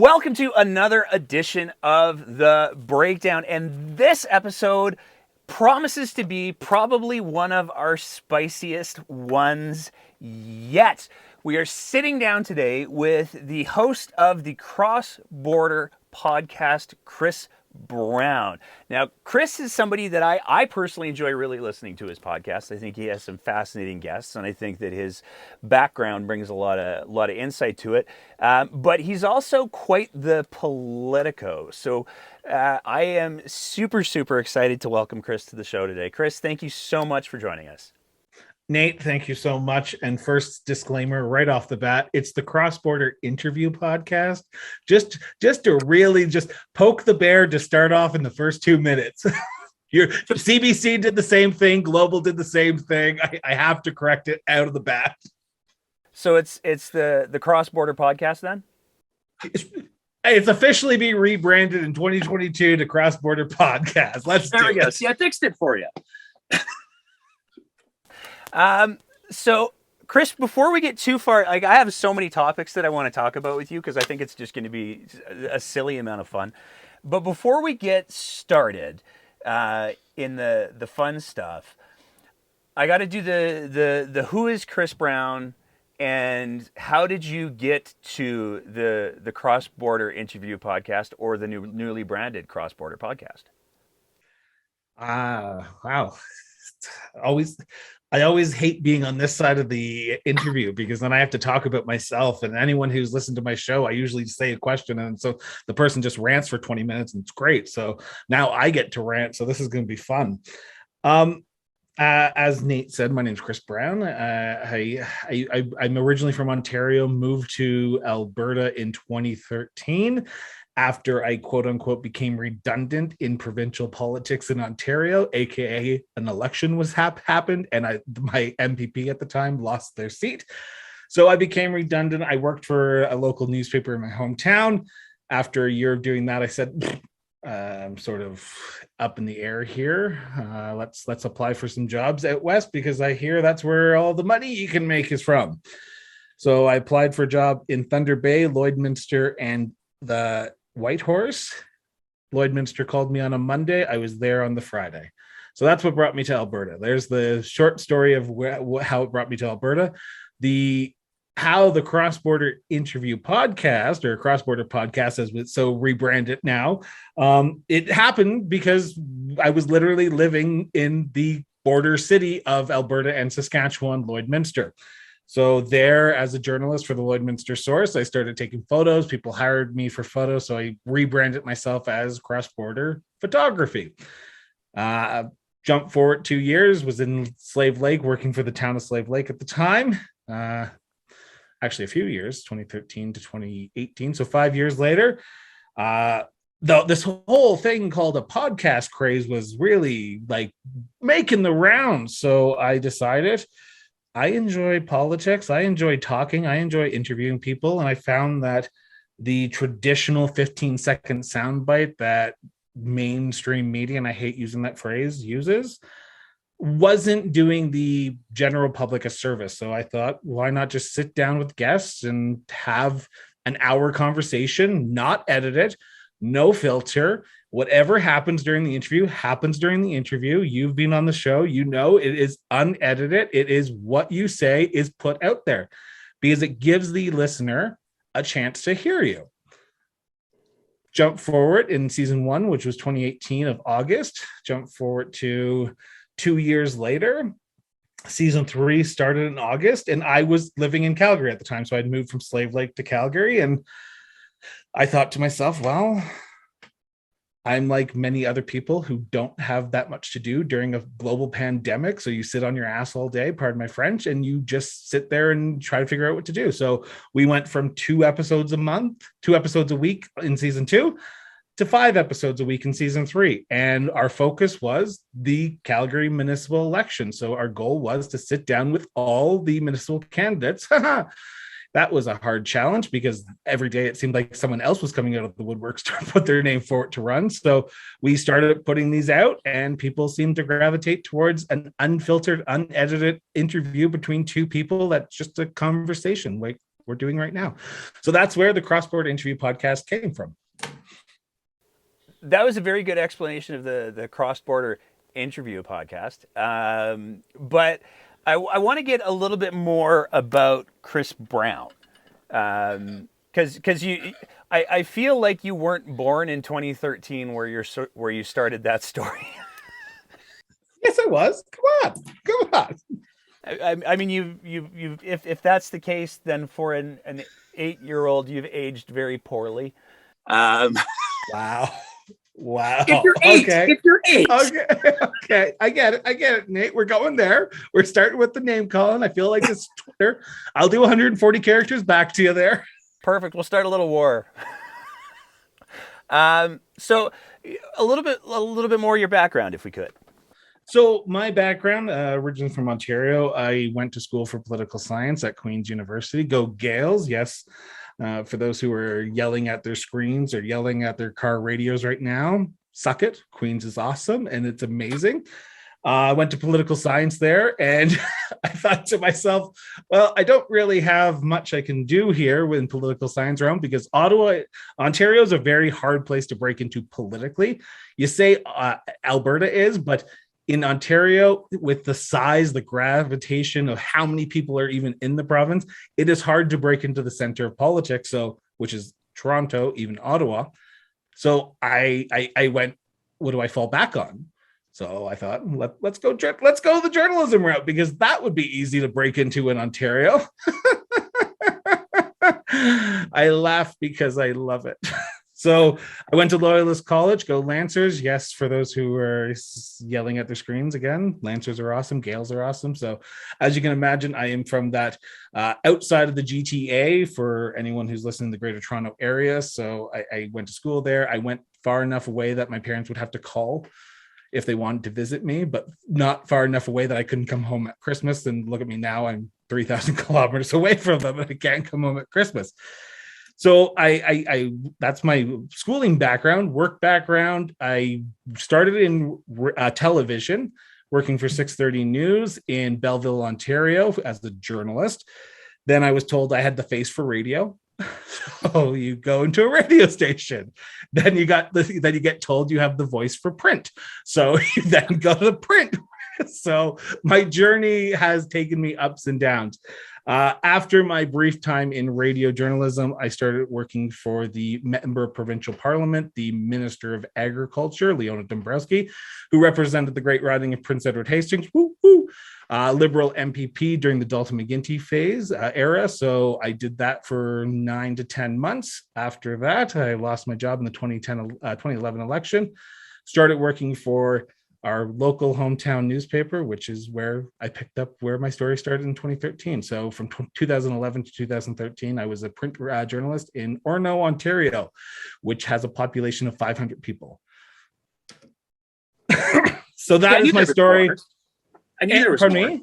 Welcome to another edition of The Breakdown. And this episode promises to be probably one of our spiciest ones yet. We are sitting down today with the host of the Cross Border podcast, Chris Brown. Now, Chris is somebody that I personally enjoy really listening to his podcast. I think he has some fascinating guests, and I think that his background brings a lot of insight to it. But he's also quite the politico. So I am super excited to welcome Chris to the show today. Chris, thank you so much for joining us. Nate, thank you so much. And first disclaimer right off the bat, it's the Cross Border Interview Podcast. Just to really just poke the bear to start off in the first 2 minutes. Your CBC did the same thing. Global did the same thing. I have to correct it out of the bat. So it's the Cross Border Podcast then? It's officially being rebranded in 2022 to Cross Border Podcast. There we go. See, I fixed it for you. So Chris, before we get too far, I have so many topics that I want to talk about with you because I think it's just going to be a silly amount of fun. But before we get started in the fun stuff, I got to do the who is Chris Brown and how did you get to the Cross Border Interview Podcast or the newly branded Cross Border Podcast? Wow. I always hate being on this side of the interview because then I have to talk about myself, and anyone who's listened to my show, I usually say a question and so the person just rants for 20 minutes and it's great. So now I get to rant. So this is going to be fun. As Nate said, my name is Chris Brown. I'm originally from Ontario, moved to Alberta in 2013. After I quote unquote became redundant in provincial politics in Ontario, aka an election was happened, and my MPP at the time lost their seat. So I became redundant. I worked for a local newspaper in my hometown. After a year of doing that, I said, I'm sort of up in the air here. Let's apply for some jobs out west because I hear that's where all the money you can make is from. So I applied for a job in Thunder Bay, Lloydminster, and the Whitehorse. Lloydminster called me on a Monday. I was there on the Friday. So that's what brought me to Alberta. There's the short story of how it brought me to Alberta. How the Cross Border Interview Podcast, or Cross Border Podcast as it's so rebranded now, it happened because I was literally living in the border city of Alberta and Saskatchewan, Lloydminster. So there, as a journalist for the Lloydminster Source, I started taking photos. People hired me for photos, so I rebranded myself as Cross Border Photography. Jump forward 2 years, was in Slave Lake, working for the town of Slave Lake at the time. Actually, a few years, 2013 to 2018. So 5 years later, this whole thing called a podcast craze was really like making the rounds. So I decided I enjoy politics. I enjoy talking. I enjoy interviewing people. And I found that the traditional 15-second soundbite that mainstream media, and I hate using that phrase, uses, wasn't doing the general public a service. So I thought, why not just sit down with guests and have an hour conversation, not edit it, no filter. Whatever happens during the interview happens during the interview. You've been on the show. You know it is unedited. It is what you say is put out there because it gives the listener a chance to hear you. Jump forward in season 1, which was 2018 of August. Jump forward to 2 years later. Season 3 started in August, and I was living in Calgary at the time. So I'd moved from Slave Lake to Calgary, and I thought to myself, well, I'm like many other people who don't have that much to do during a global pandemic. So you sit on your ass all day, pardon my French, and you just sit there and try to figure out what to do. So we went from 2 episodes a week in season 2 to 5 episodes a week in season 3. And our focus was the Calgary municipal election. So our goal was to sit down with all the municipal candidates. That was a hard challenge because every day it seemed like someone else was coming out of the woodworks to put their name forward to run. So we started putting these out, and people seemed to gravitate towards an unfiltered, unedited interview between two people. That's just a conversation, we're doing right now. So that's where the Cross-Border Interview podcast came from. That was a very good explanation of the cross-border interview podcast. But I want to get a little bit more about Chris Brown. Because I feel like you weren't born in 2013 where you started that story. Yes, I was. Come on. I mean, if that's the case, then for an 8-year-old, you've aged very poorly. Wow. If you're eight, Okay. I get it, Nate. We're going there. We're starting with the name calling. I feel like it's Twitter. I'll do 140 characters back to you there. Perfect. We'll start a little war. So a little bit more of your background, if we could. So my background, originally from Ontario, I went to school for political science at Queen's University. Go Gales, yes. For those who are yelling at their screens or yelling at their car radios right now, suck it. Queen's is awesome and it's amazing. I went to political science there, and I thought to myself, well, I don't really have much I can do here in political science realm because Ontario is a very hard place to break into politically. You say Alberta is, but in Ontario, with the size, the gravitation of how many people are even in the province, it is hard to break into the center of politics. So, which is Toronto, even Ottawa. So I went, what do I fall back on? So I thought, let's go the journalism route because that would be easy to break into in Ontario. I laugh because I love it. So I went to Loyalist College, go Lancers. Yes, for those who are yelling at their screens again, Lancers are awesome, Gales are awesome. So as you can imagine, I am from that outside of the GTA for anyone who's listening in the Greater Toronto area. So I went to school there. I went far enough away that my parents would have to call if they wanted to visit me, but not far enough away that I couldn't come home at Christmas. And look at me now, I'm 3,000 kilometers away from them and I can't come home at Christmas. So I that's my schooling background, work background. I started in television, working for 630 News in Belleville, Ontario as the journalist. Then I was told I had the face for radio. So you go into a radio station. Then you get told you have the voice for print. So you then go to the print. So my journey has taken me ups and downs. After my brief time in radio journalism, I started working for the member of Provincial Parliament, the Minister of Agriculture, Leona Dombrowski, who represented the Great Riding of Prince Edward Hastings, Liberal MPP during the Dalton McGuinty phase era. So I did that for 9 to 10 months. After that, I lost my job in the 2011 election, started working for our local hometown newspaper, which is where I picked up where my story started in 2013. So from 2011 to 2013, I was a print journalist in Orono, Ontario, which has a population of 500 people. So that is my story. I knew there was more.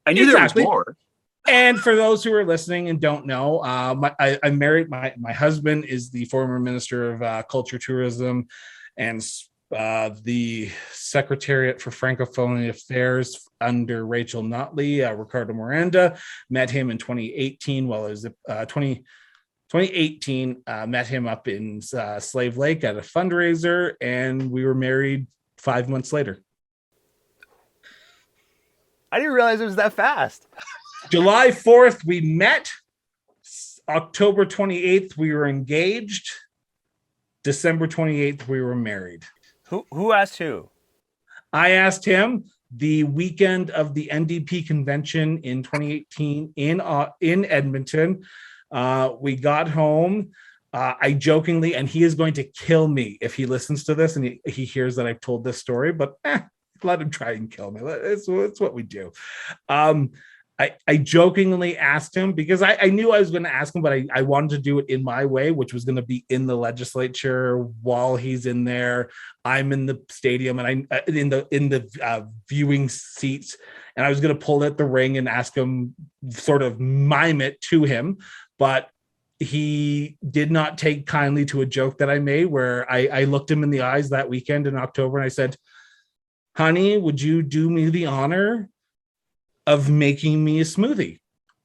I knew there was more. And for those who are listening and don't know, I'm married. My husband is the former Minister of Culture, Tourism, and the Secretariat for Francophone Affairs under Rachel Notley, Ricardo Miranda. Met him in 2018 while I was 2018, met him up in Slave Lake at a fundraiser, and we were married 5 months later. I didn't realize it was that fast. July 4th, we met. October 28th, we were engaged. December 28th, we were married. Who asked who? I asked him the weekend of the NDP convention in 2018 in Edmonton. We got home. I jokingly, and he is going to kill me if he listens to this and he hears that I've told this story, but let him try and kill me. It's what we do. I jokingly asked him because I knew I was going to ask him, but I wanted to do it in my way, which was going to be in the legislature while he's in there. I'm in the stadium and I'm in the viewing seats, and I was going to pull at the ring and ask him, sort of mime it to him, but he did not take kindly to a joke that I made where I looked him in the eyes that weekend in October and I said, "Honey, would you do me the honor of making me a smoothie?"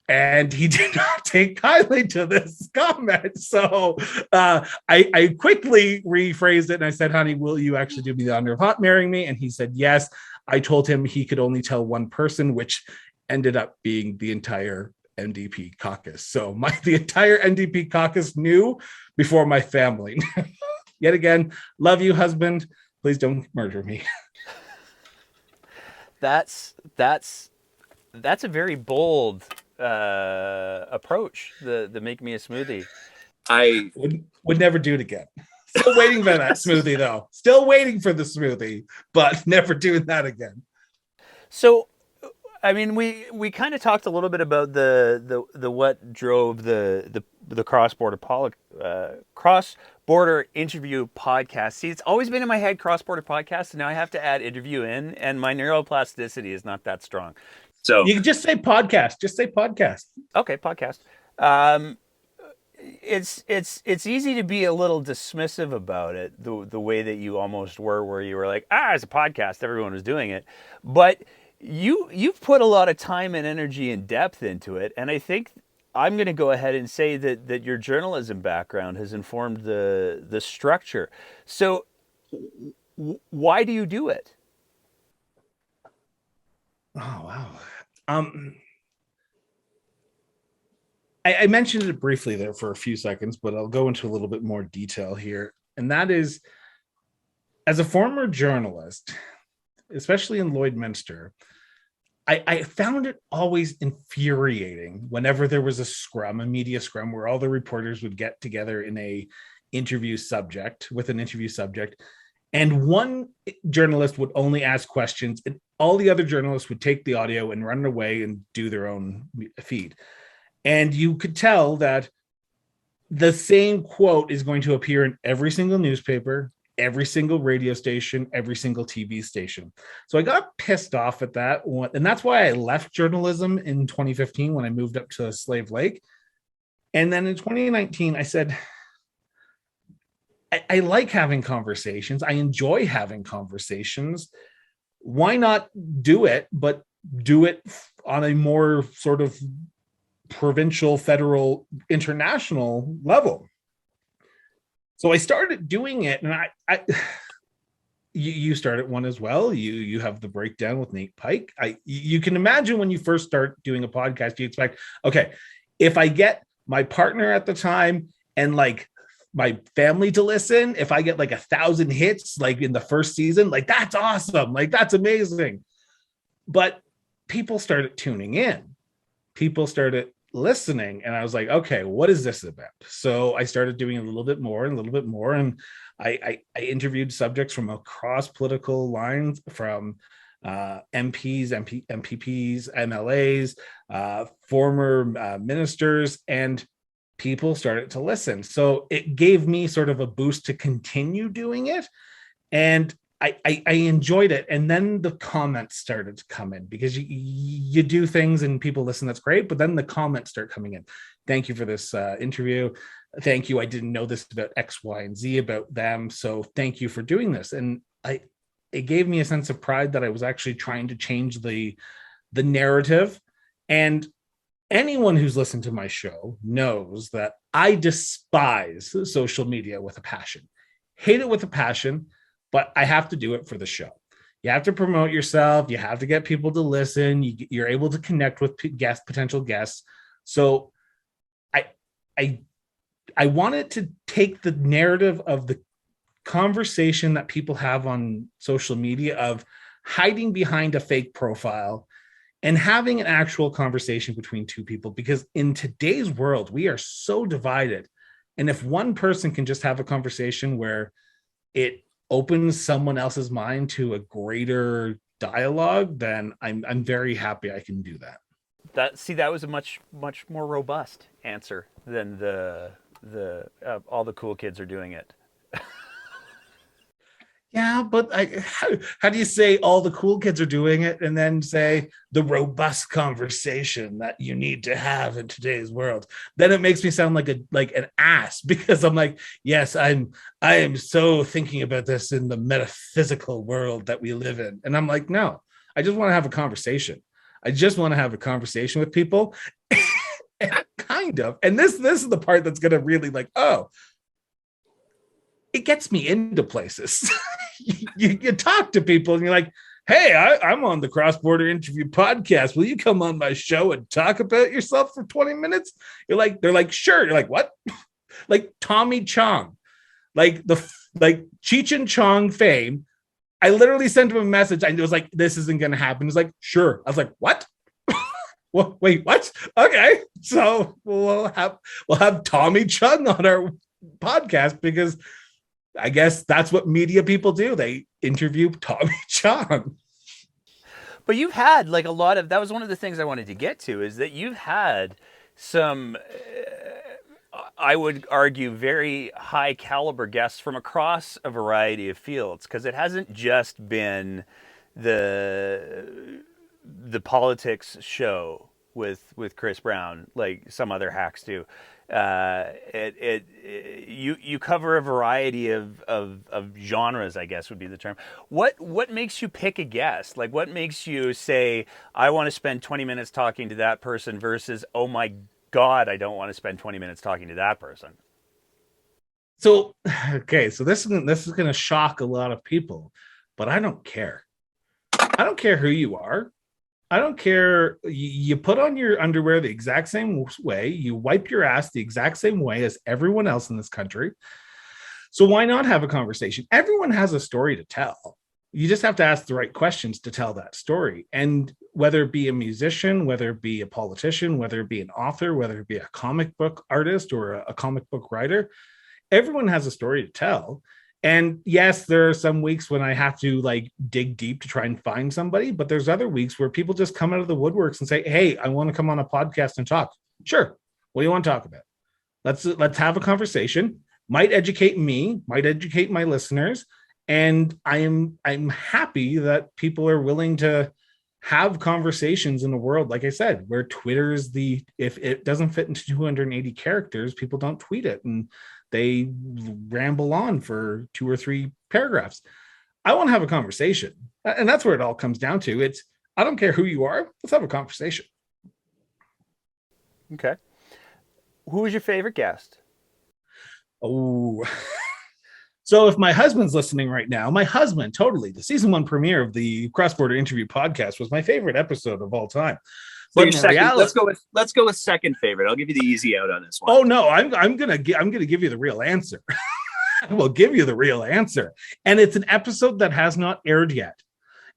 And he did not take kindly to this comment. So I quickly rephrased it and I said, honey, will you actually do me the honor of marrying me? And he said, yes. I told him he could only tell one person, which ended up being the entire NDP caucus. So the entire NDP caucus knew before my family. Yet again, love you, husband. Please don't murder me. That's a very bold approach. The make me a smoothie. I would never do it again. Still waiting for that smoothie, though. Still waiting for the smoothie, but never doing that again. So, I mean, we kind of talked a little bit about the what drove the cross-border interview podcast. See, it's always been in my head, cross-border podcast, and now I have to add interview in, and my neuroplasticity is not that strong. So you can just say podcast. Just say podcast. Okay, podcast. It's easy to be a little dismissive about it, the way that you almost were, where you were like, it's a podcast, everyone was doing it. But you've put a lot of time and energy and depth into it, and I think I'm going to go ahead and say that your journalism background has informed the structure. So why do you do it? Oh, wow. I mentioned it briefly there for a few seconds, but I'll go into a little bit more detail here. And that is, as a former journalist, especially in Lloydminster, I found it always infuriating whenever there was a media scrum, where all the reporters would get together in an interview subject, and one journalist would only ask questions, and all the other journalists would take the audio and run away and do their own feed. And you could tell that the same quote is going to appear in every single newspaper, every single radio station, every single TV station. So I got pissed off at that one. And that's why I left journalism in 2015 when I moved up to Slave Lake. And then in 2019, I said, I like having conversations. I enjoy having conversations. Why not do it, but do it on a more sort of provincial, federal, international level? So I started doing it, and you started one as well. You have the breakdown with Nate Pike. You can imagine when you first start doing a podcast, you expect, okay, if I get my partner at the time and like my family to listen, if I get like 1,000 hits like in the first season, like that's awesome, like that's amazing. But people started tuning in. People started listening, and I was like, okay, what is this about? So I started doing a little bit more, and I interviewed subjects from across political lines, from MPs, MPPs, MLAs, former ministers, and people started to listen. So it gave me sort of a boost to continue doing it, and I enjoyed it. And then the comments started to come in, because you do things and people listen, that's great, but then the comments start coming in. Thank you for this interview. Thank you. I didn't know this about X, Y, and Z about them, so thank you for doing this. And it gave me a sense of pride that I was actually trying to change the narrative. And anyone who's listened to my show knows that I despise social media with a passion. Hate it with a passion, but I have to do it for the show. You have to promote yourself. You have to get people to listen. You're able to connect with potential guests. So I wanted to take the narrative of the conversation that people have on social media of hiding behind a fake profile and having an actual conversation between two people, because in today's world, we are so divided. And if one person can just have a conversation where it opens someone else's mind to a greater dialogue, then I'm very happy I can do that. That was a much more robust answer than the all the cool kids are doing it. Yeah, but how do you say all the cool kids are doing it and then say the robust conversation that you need to have in today's world? Then it makes me sound like an ass, because I'm like, yes, I am so thinking about this in the metaphysical world that we live in. And I'm like, no, I just want to have a conversation. I just want to have a conversation with people. Kind of. And this is the part that's going to really like, oh, it gets me into places. you talk to people and you're like, hey, I'm on the Cross Border Interview podcast. Will you come on my show and talk about yourself for 20 minutes? They're like, sure. You're like, what? Like Tommy Chong, like Cheech and Chong fame. I literally sent him a message. I was like, this isn't going to happen. He's like, sure. I was like, what? Well, wait, what? Okay. So we'll have Tommy Chong on our podcast because I guess that's what media people do. They interview Tommy Chong. But you've had like a lot of, that was one of the things I wanted to get to, is that you've had some, I would argue, very high caliber guests from across a variety of fields, because it hasn't just been the politics show with Chris Brown like some other hacks do. You cover a variety of genres, I guess would be the term. What makes you pick a guest? Like, what makes you say, I want to spend 20 minutes talking to that person versus, oh my God, I don't want to spend 20 minutes talking to that person? So, okay, so this is going to shock a lot of people, but I don't care. I don't care who you are. I don't care. You put on your underwear the exact same way. You wipe your ass the exact same way as everyone else in this country. So why not have a conversation? Everyone has a story to tell. You just have to ask the right questions to tell that story. And whether it be a musician, whether it be a politician, whether it be an author, whether it be a comic book artist or a comic book writer, everyone has a story to tell. And yes, there are some weeks when I have to like dig deep to try and find somebody, but there's other weeks where people just come out of the woodworks and say, hey, I want to come on a podcast and talk. Sure. What do you want to talk about? Let's have a conversation. Might educate me, might educate my listeners. And I'm happy that people are willing to have conversations in a world, like I said, where Twitter is if it doesn't fit into 280 characters, people don't tweet it. And they ramble on for 2 or 3 paragraphs. I want to have a conversation. And that's where it all comes down to. I don't care who you are. Let's have a conversation. Okay. Who was your favorite guest? Oh, so if my husband's listening right now, totally. The season 1 premiere of the Cross Border Interview podcast was my favorite episode of all time. So let's go with second favorite. I'll give you the easy out on this one. Oh no, I'm gonna give you the real answer. I will give you the real answer, and it's an episode that has not aired yet.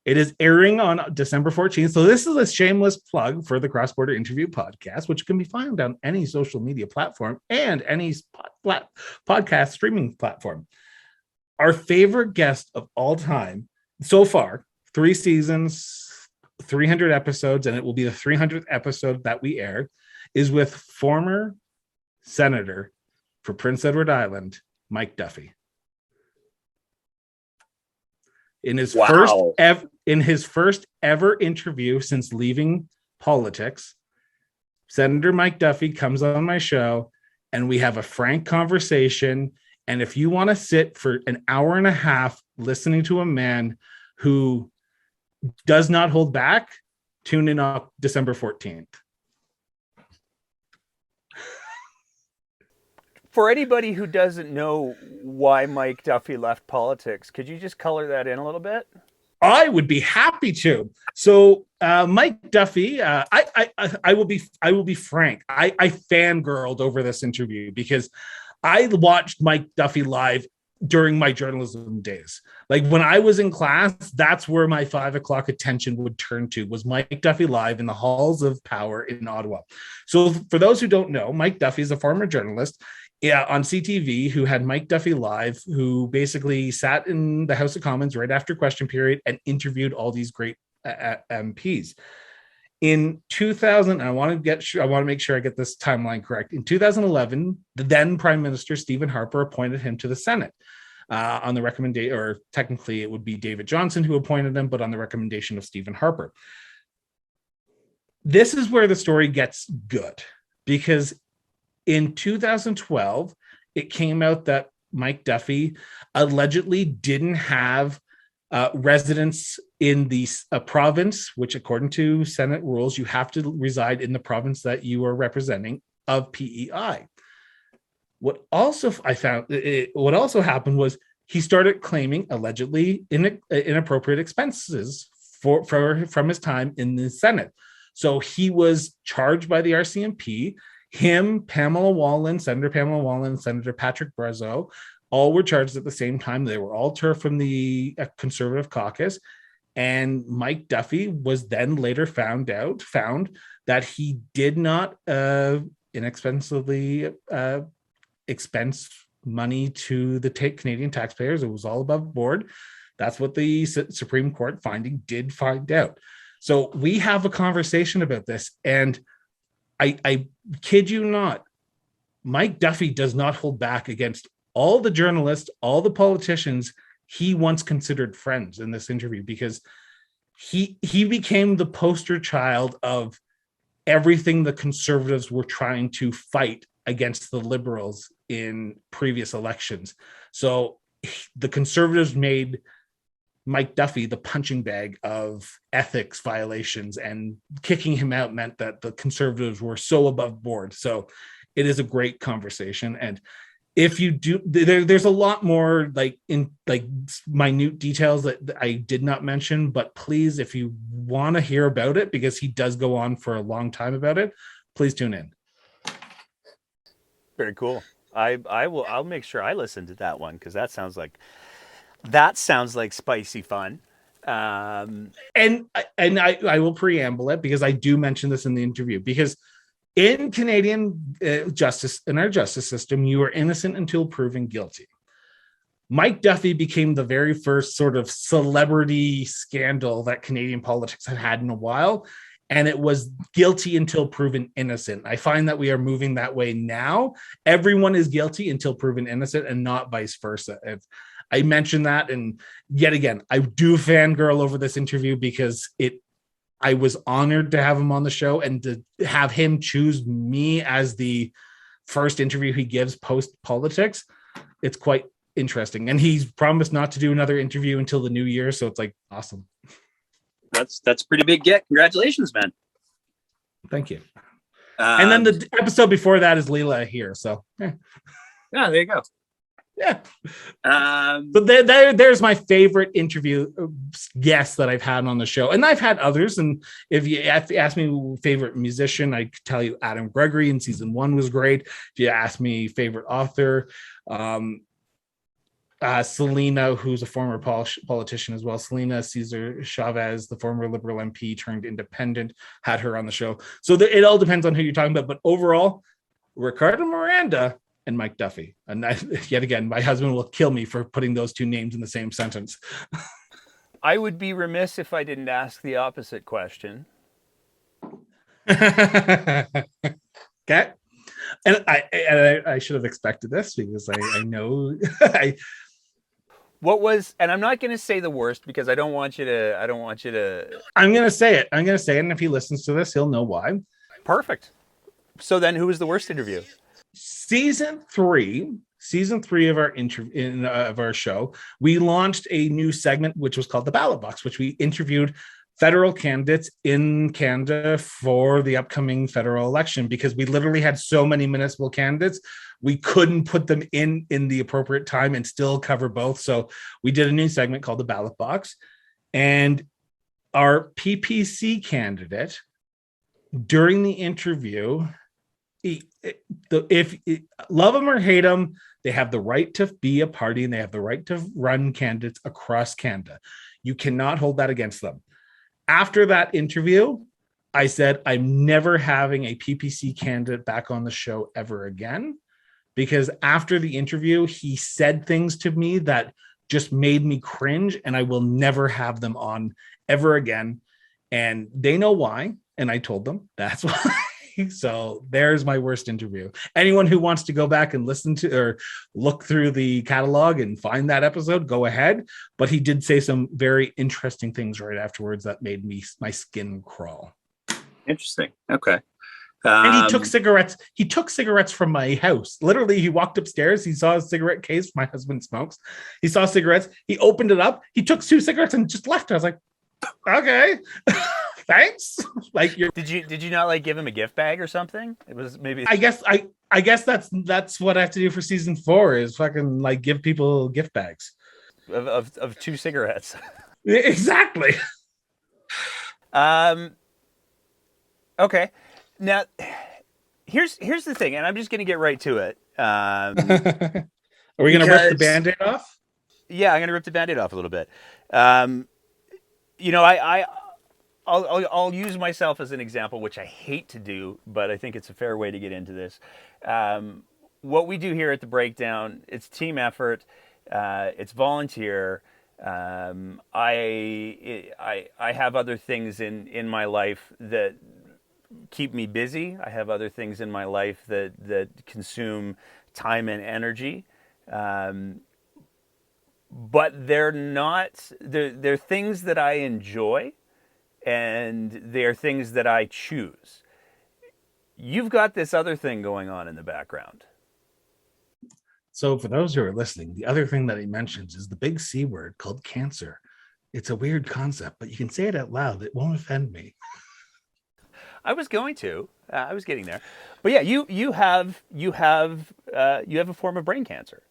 It is airing on December 14th. So this is a shameless plug for the Cross Border Interview podcast, which can be found on any social media platform and any podcast streaming platform. Our favorite guest of all time so far, 3 seasons. 300 episodes, and it will be the 300th episode that we air, is with former senator for Prince Edward Island, Mike Duffy. In his first ever interview since leaving politics, Senator Mike Duffy comes on my show and we have a frank conversation. And if you want to sit for an hour and a half listening to a man who does not hold back, tune in on December 14th. For anybody who doesn't know why Mike Duffy left politics, could you just color that in a little bit? I would be happy to. So Mike Duffy, I will be frank. I fangirled over this interview because I watched Mike Duffy live during my journalism days. Like when I was in class, that's where my 5 o'clock attention would turn to, was Mike Duffy live in the halls of power in Ottawa. So for those who don't know, Mike Duffy is a former journalist on CTV who had Mike Duffy live, who basically sat in the House of Commons right after question period and interviewed all these great MPs. In 2000, I want to make sure I get this timeline correct. In 2011, the then Prime Minister Stephen Harper appointed him to the Senate on the recommendation, or technically it would be David Johnson who appointed him, but on the recommendation of Stephen Harper. This is where the story gets good, because in 2012, it came out that Mike Duffy allegedly didn't have residents in the province, which according to Senate rules, you have to reside in the province that you are representing of PEI. What also happened was he started claiming allegedly inappropriate expenses from his time in the Senate. So he was charged by the RCMP. Him, Senator Pamela Wallin, Senator Patrick Brazeau, all were charged at the same time. They were all turfed from the Conservative caucus. And Mike Duffy was then later found that he did not inexpensively expense money to the Canadian taxpayers. It was all above board. That's what the Supreme Court did find out. So we have a conversation about this, and I kid you not, Mike Duffy does not hold back against all the journalists, all the politicians he once considered friends in this interview, because he became the poster child of everything the Conservatives were trying to fight against the Liberals in previous elections. So the Conservatives made Mike Duffy the punching bag of ethics violations, and kicking him out meant that the Conservatives were so above board. So it is a great conversation. And if you do, there's a lot more minute details that I did not mention, but please, if you want to hear about it, because he does go on for a long time about it, please tune in. Very cool. I'll make sure I listen to that one, because that sounds like spicy fun. And I will preamble it, because I do mention this in the interview, because in Canadian justice, in our justice system, you are innocent until proven guilty. Mike Duffy became the very first sort of celebrity scandal that Canadian politics had in a while, and it was guilty until proven innocent. I find that we are moving that way now. Everyone is guilty until proven innocent, and not vice versa. I mentioned that, and yet again, I do fangirl over this interview, because I was honored to have him on the show, and to have him choose me as the first interview he gives post politics. It's quite interesting. And he's promised not to do another interview until the new year. So it's like, awesome. That's a pretty big get. Congratulations, man. Thank you. And then the episode before that is Leela here. So yeah, there you go. Yeah. But there's my favorite interview guest that I've had on the show. And I've had others. And if you ask me favorite musician, I could tell you Adam Gregory in season 1 was great. If you ask me favorite author, Selena, who's a former politician as well. Selena Cesar Chavez, the former Liberal MP turned independent, had her on the show. So it all depends on who you're talking about. But overall, Ricardo Miranda and Mike Duffy. And yet again, my husband will kill me for putting those two names in the same sentence. I would be remiss if I didn't ask the opposite question. Okay. And I should have expected this, because I know what was, and I'm not going to say the worst, because I don't want you to. I'm going to say it. And if he listens to this, he'll know why. Perfect. So then, who was the worst interview? Season 3 of our show, we launched a new segment which was called the Ballot Box, which we interviewed federal candidates in Canada for the upcoming federal election, because we literally had so many municipal candidates, we couldn't put them in the appropriate time and still cover both. So we did a new segment called the Ballot Box, and our PPC candidate, during the interview, if love them or hate them, they have the right to be a party, and they have the right to run candidates across Canada. You cannot hold that against them. After that interview, I said, I'm never having a PPC candidate back on the show ever again, because after the interview, he said things to me that just made me cringe, and I will never have them on ever again. And they know why. And I told them that's why. So there's my worst interview. Anyone who wants to go back and listen to or look through the catalog and find that episode, go ahead. But he did say some very interesting things right afterwards that made my skin crawl. Interesting. Okay. And he took cigarettes. He took cigarettes from my house. Literally, he walked upstairs. He saw a cigarette case. My husband smokes. He saw cigarettes. He opened it up. He took 2 cigarettes and just left. I was like, okay, thanks. Like, did you not like give him a gift bag or something? It was maybe. I guess that's what I have to do for season 4 is fucking like give people gift bags of 2 cigarettes. Exactly. Okay. Now, here's the thing, and I'm just going to get right to it. Are we going to rip the Band-Aid off? Yeah, I'm going to rip the Band-Aid off a little bit. I'll use myself as an example, which I hate to do, but I think it's a fair way to get into this. What we do here at the Breakdown, it's team effort, it's volunteer. I have other things in my life that keep me busy. I have other things in my life that consume time and energy. But they're things that I enjoy, and they're things that I choose. You've got this other thing going on in the background. So for those who are listening, the other thing that he mentions is the big C word called cancer. It's a weird concept, but you can say it out loud. It won't offend me. I was going to. I was getting there, but yeah, you have a form of brain cancer.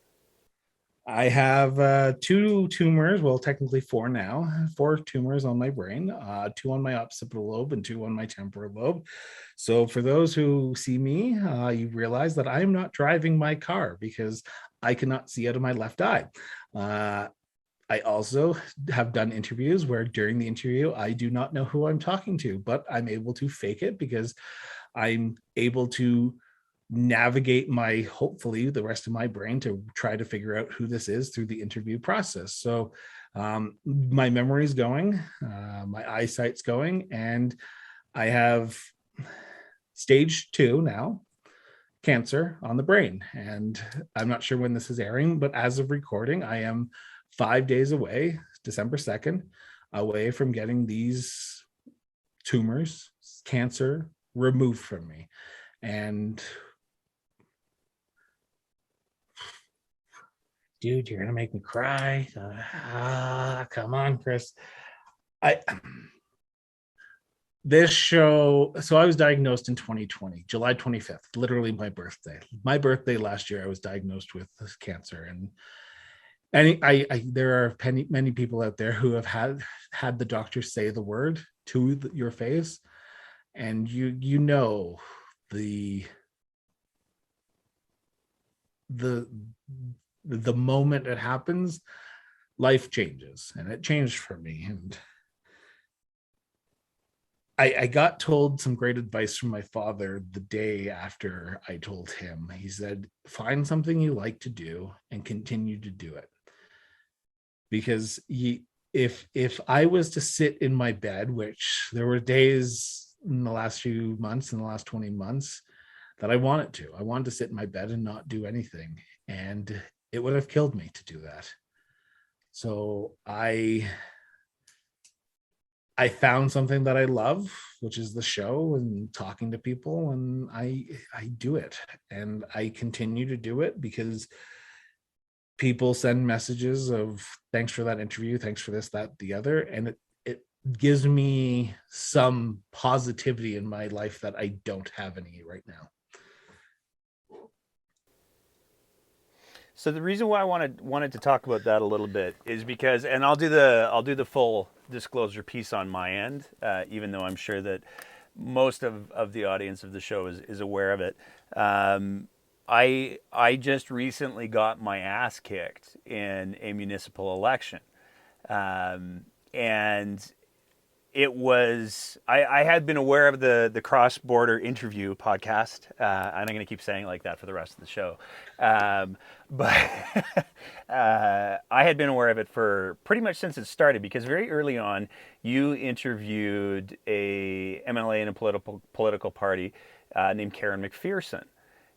I have 2 tumors. Well, technically 4 now. 4 tumors on my brain. 2 on my occipital lobe and 2 on my temporal lobe. So for those who see me, you realize that I am not driving my car because I cannot see out of my left eye. I also have done interviews where during the interview, I do not know who I'm talking to, but I'm able to fake it because I'm able to navigate hopefully the rest of my brain to try to figure out who this is through the interview process. So my memory's going, my eyesight's going, and I have stage 2 now, cancer on the brain. And I'm not sure when this is airing, but as of recording, I am 5 days away, December 2nd, away from getting these tumors, cancer removed from me. And dude, you're gonna make me cry. Come on, Chris. This show, so I was diagnosed in 2020, July 25th, literally my birthday. My birthday last year, I was diagnosed with cancer, and there are many people out there who have had the doctor say the word to your face, and you know the moment it happens, life changes, and it changed for me. And I got told some great advice from my father the day after I told him. He said, find something you like to do and continue to do it. Because if I was to sit in my bed, which there were days in the last few months, in the last 20 months, that I wanted to sit in my bed and not do anything. And it would have killed me to do that. So I found something that I love, which is the show and talking to people, and I do it, and I continue to do it because people send messages of thanks for that interview, thanks for this, that, the other, and it gives me some positivity in my life that I don't have any right now. So the reason why I wanted to talk about that a little bit is because, and I'll do the full disclosure piece on my end, even though I'm sure that most of the audience of the show is aware of it. I just recently got my ass kicked in a municipal election, and it was I had been aware of the cross-border interview podcast, and I'm going to keep saying it like that for the rest of the show. But I had been aware of it for pretty much since it started, because very early on, you interviewed a MLA in a political party named Karen McPherson.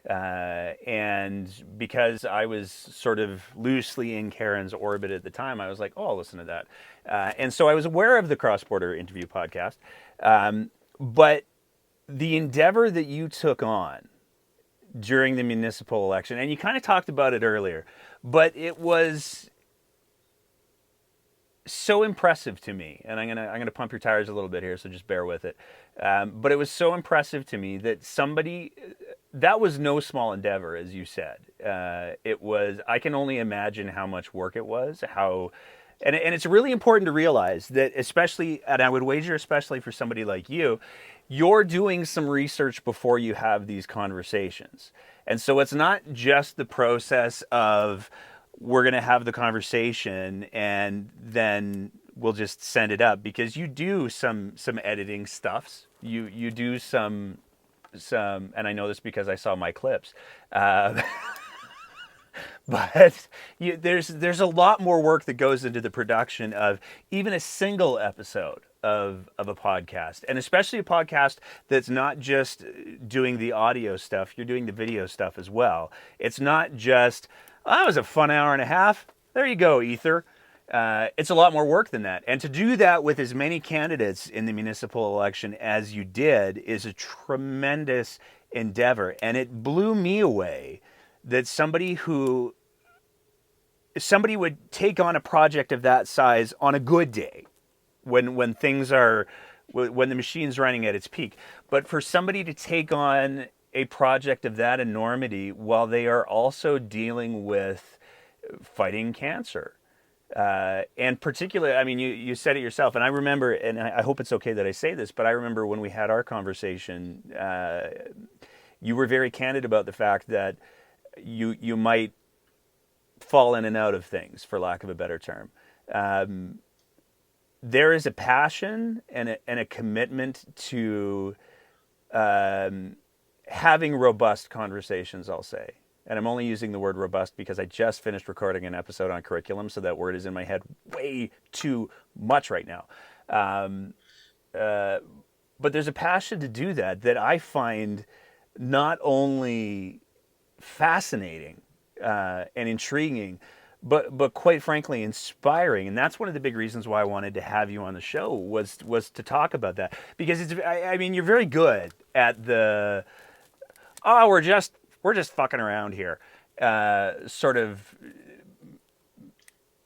And because I was sort of loosely in Karen's orbit at the time, I was like, oh, I'll listen to that. And so I was aware of the cross-border interview podcast. But the endeavor that you took on during the municipal election, and you kind of talked about it earlier, but it was so impressive to me, and I'm gonna pump your tires a little bit here, so just bear with it. But it was so impressive to me that somebody that was no small endeavor, as you said. It was. I can only imagine how much work it was. And it's really important to realize that, especially, and I would wager, especially for somebody like you, you're doing some research before you have these conversations. And so it's not just the process of we're going to have the conversation and then we'll just send it up, because you do some editing stuffs. You do some, and I know this because I saw my clips. But there's a lot more work that goes into the production of even a single episode of a podcast, and especially a podcast that's not just doing the audio stuff. You're doing the video stuff as well. It's not just, oh, that was a fun hour and a half. There you go, Ether. It's a lot more work than that. And to do that with as many candidates in the municipal election as you did is a tremendous endeavor. And it blew me away that somebody would take on a project of that size on a good day, when things are, when the machine's running at its peak. But for somebody to take on a project of that enormity while they are also dealing with fighting cancer, and particularly, I mean, you said it yourself, and I remember, and I hope it's okay that I say this, but I remember when we had our conversation, you were very candid about the fact that you might fall in and out of things, for lack of a better term. There is a passion and a commitment to having robust conversations, I'll say. And I'm only using the word robust because I just finished recording an episode on curriculum, so that word is in my head way too much right now. But there's a passion to do that I find not only fascinating and intriguing, but quite frankly inspiring. And that's one of the big reasons why I wanted to have you on the show, was to talk about that, because I mean, you're very good at the, oh, we're just fucking around here, sort of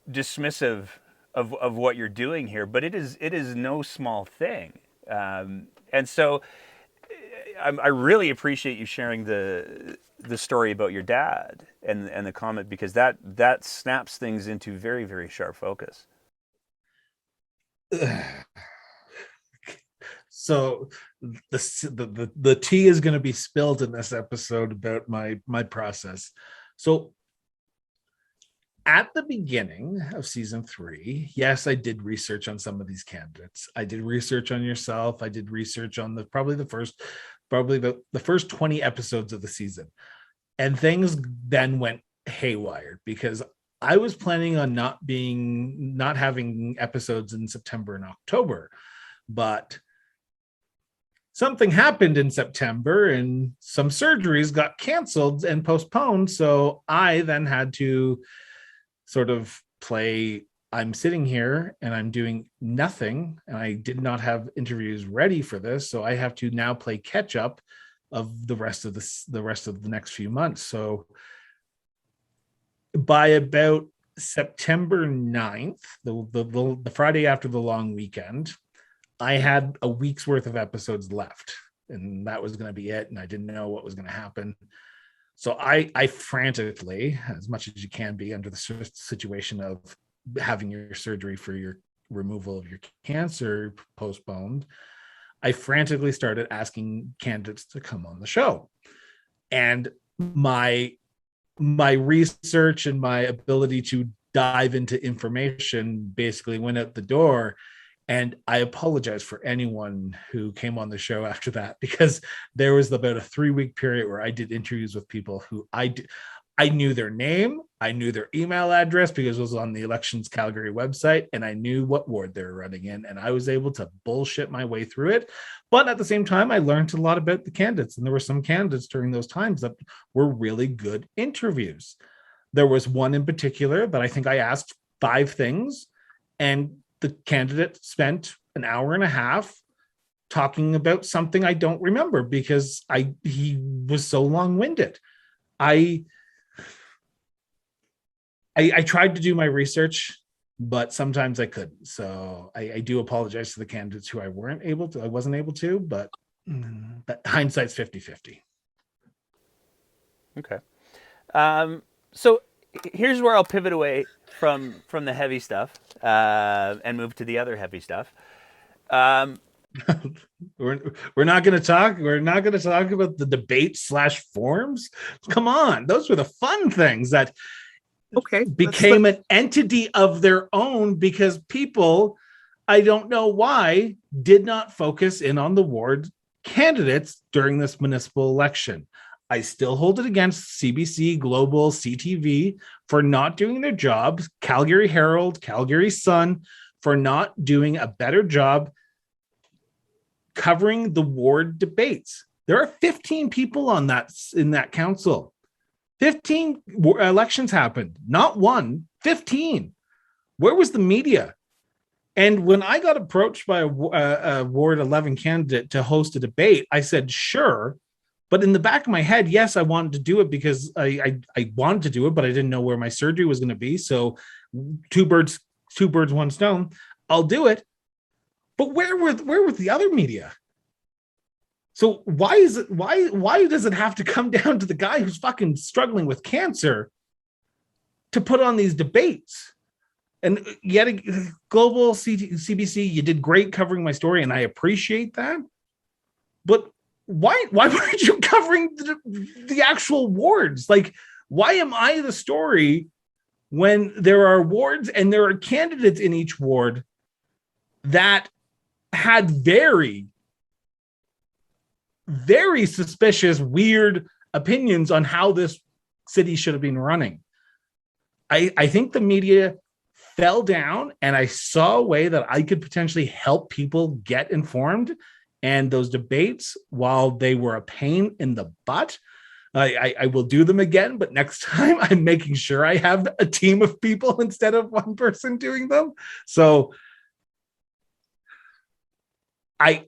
dismissive of what you're doing here, but it is no small thing. And so I really appreciate you sharing the story about your dad and the comment, because that snaps things into very, very sharp focus. So the tea is going to be spilled in this episode about my process. So at the beginning of season 3, yes, I did research on some of these candidates. I did research on yourself. I did research on the first 20 episodes of the season. And things then went haywire, because I was planning on not having episodes in September and October, but something happened in September and some surgeries got canceled and postponed. So I then had to sort of play, I'm sitting here and I'm doing nothing, and I did not have interviews ready for this. So I have to now play catch up of the rest of the next few months. So by about September 9th, the Friday after the long weekend, I had a week's worth of episodes left, and that was going to be it. And I didn't know what was going to happen. So I frantically, as much as you can be under the situation of having your surgery for your removal of your cancer postponed, I frantically started asking candidates to come on the show. And my research and my ability to dive into information basically went out the door. And I apologize for anyone who came on the show after that, because there was about a 3-week period where I did interviews with people who I knew their name, I knew their email address because it was on the Elections Calgary website, and I knew what ward they were running in, and I was able to bullshit my way through it. But at the same time, I learned a lot about the candidates, and there were some candidates during those times that were really good interviews. There was one in particular that I think I asked 5 things, and the candidate spent an hour and a half talking about something I don't remember because he was so long-winded. I tried to do my research, but sometimes I couldn't. So I do apologize to the candidates who I wasn't able to, but hindsight's 50-50. Okay. So here's where I'll pivot away from the heavy stuff and move to the other heavy stuff. we're not going to talk. We're not going to talk about the debate/forums. Come on, those were the fun things that became an entity of their own because people, I don't know why, did not focus in on the ward candidates during this municipal election. I still hold it against CBC, Global, CTV for not doing their jobs, Calgary Herald, Calgary Sun for not doing a better job covering the ward debates. There are 15 people in that council. 15 elections happened, not one, 15. Where was the media? And when I got approached by a Ward 11 candidate to host a debate, I said, sure. But in the back of my head, yes, I wanted to do it because I wanted to do it, but I didn't know where my surgery was going to be. So two birds, one stone. I'll do it. But where were the other media? So why does it have to come down to the guy who's fucking struggling with cancer to put on these debates? And yet, Global CBC, you did great covering my story, and I appreciate that. But why weren't you covering the actual wards? Like, why am I the story when there are wards and there are candidates in each ward that had very, very suspicious, weird opinions on how this city should have been running? I think the media fell down, and I saw a way that I could potentially help people get informed. And those debates, while they were a pain in the butt, I will do them again. But next time, I'm making sure I have a team of people instead of one person doing them. So I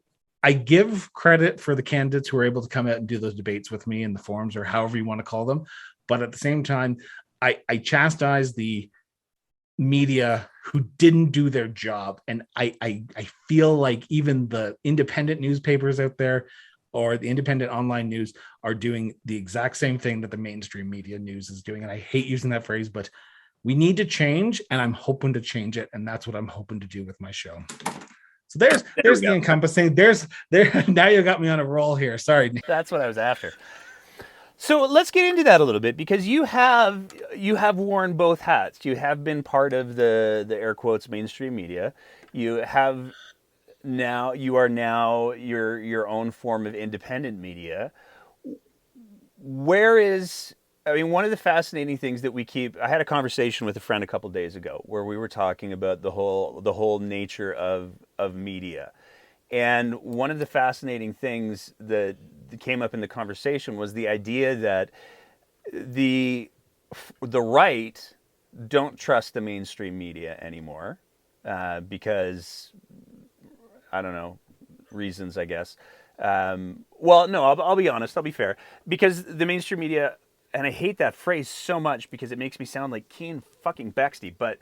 give credit for the candidates who were able to come out and do those debates with me in the forums, or however you want to call them. But at the same time, I chastise the media who didn't do their job. And I feel like even the independent newspapers out there or the independent online news are doing the exact same thing that the mainstream media news is doing. And I hate using that phrase, but we need to change, and I'm hoping to change it. And that's what I'm hoping to do with my show. So there's the encompassing. There. Now you got me on a roll here. Sorry. That's what I was after. So let's get into that a little bit, because you have worn both hats. You have been part of the air quotes mainstream media. You are now your own form of independent media. One of the fascinating things that I had a conversation with a friend a couple of days ago where we were talking about the whole nature of media. And one of the fascinating things that came up in the conversation was the idea that the right don't trust the mainstream media anymore because, I don't know, reasons, I guess. Well, no, I'll be honest. I'll be fair. Because the mainstream media, and I hate that phrase so much because it makes me sound like Keen fucking Bexty, but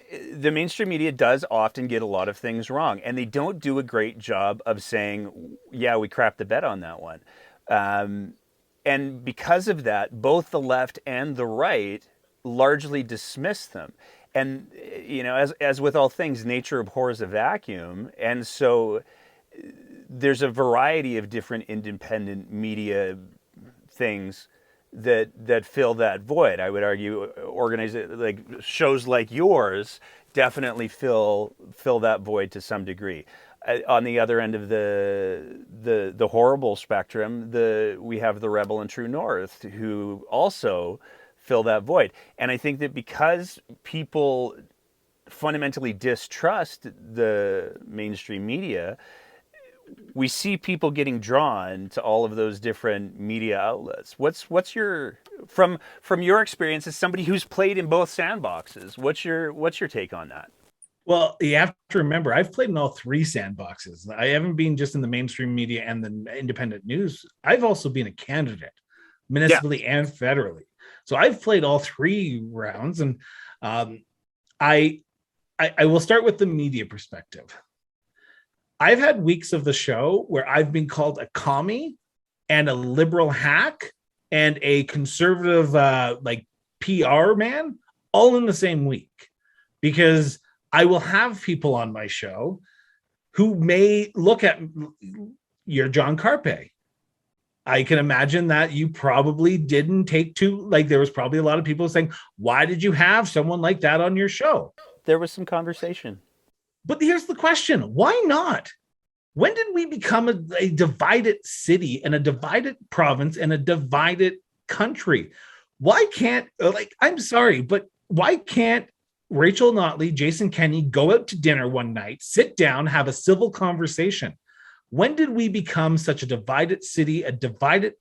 the mainstream media does often get a lot of things wrong, and they don't do a great job of saying, yeah, we crapped the bed on that one. And because of that, both the left and the right largely dismiss them. And, as with all things, nature abhors a vacuum. And so there's a variety of different independent media things that fill that void. I would argue like shows like yours definitely fill that void to some degree. On the other end of the horrible spectrum, we have the Rebel and True North, who also fill that void. And I think that because people fundamentally distrust the mainstream media, we see people getting drawn to all of those different media outlets. What's your from your experience as somebody who's played in both sandboxes? What's your take on that? Well, you have to remember, I've played in all three sandboxes. I haven't been just in the mainstream media and the independent news. I've also been a candidate, Yeah. municipally and federally. So I've played all three rounds, and um, I, I will start with the media perspective. I've had weeks of the show where I've been called a commie and a liberal hack and a conservative PR man all in the same week, because I will have people on my show who may look at you're John Carpe. I can imagine that you probably didn't take to, like, there was probably a lot of people saying, why did you have someone like that on your show? There was some conversation. But here's the question, why not? When did we become a divided city and a divided province and a divided country? Why can't, like, I'm sorry, but why can't Rachel Notley, Jason Kenney go out to dinner one night, sit down, have a civil conversation? When did we become such a divided city, a divided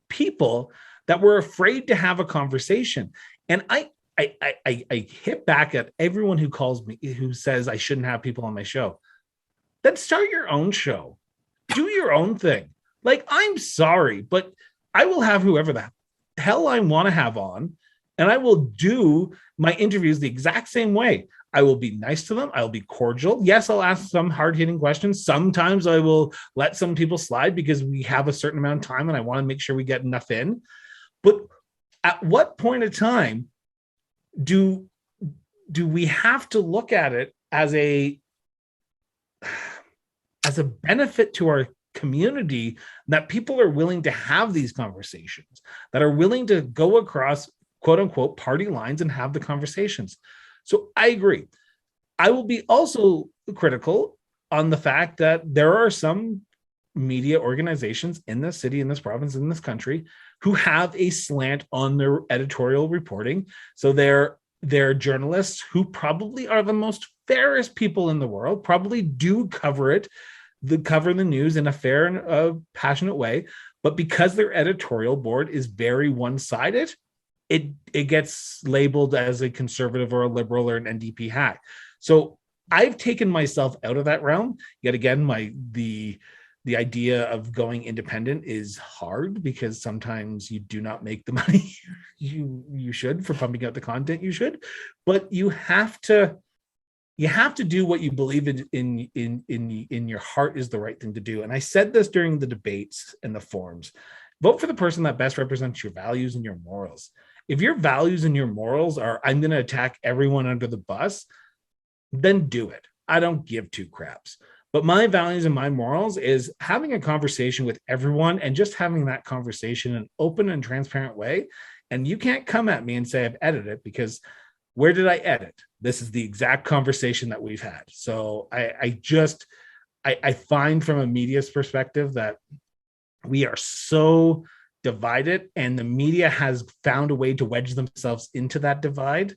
people, that we're afraid to have a conversation? And I hit back at everyone who calls me, who says I shouldn't have people on my show. Then start your own show. Do your own thing. Like, I'm sorry, but I will have whoever the hell I want to have on, and I will do my interviews the exact same way. I will be nice to them. I'll be cordial. Yes, I'll ask some hard-hitting questions. Sometimes I will let some people slide because we have a certain amount of time and I want to make sure we get enough in. But at what point in time do we have to look at it as a benefit to our community, that people are willing to have these conversations, that are willing to go across quote unquote party lines and have the conversations? So I agree. I will be also critical on the fact that there are some media organizations in this city, in this province, in this country, who have a slant on their editorial reporting. So they're journalists who probably are the most fairest people in the world, probably do cover the news in a fair and passionate way. But because their editorial board is very one-sided, it gets labeled as a conservative or a liberal or an NDP hack. So I've taken myself out of that realm. Yet again, the idea of going independent is hard because sometimes you do not make the money you should for pumping out the content you should, but you have to do what you believe in your heart is the right thing to do. And I said this during the debates and the forums: vote for the person that best represents your values and your morals. If your values and your morals are, I'm going to attack everyone under the bus, then do it. I don't give two craps. But my values and my morals is having a conversation with everyone and just having that conversation in an open and transparent way. And you can't come at me and say I've edited it, because where did I edit? This is the exact conversation that we've had. So I find from a media's perspective that we are so divided, and the media has found a way to wedge themselves into that divide.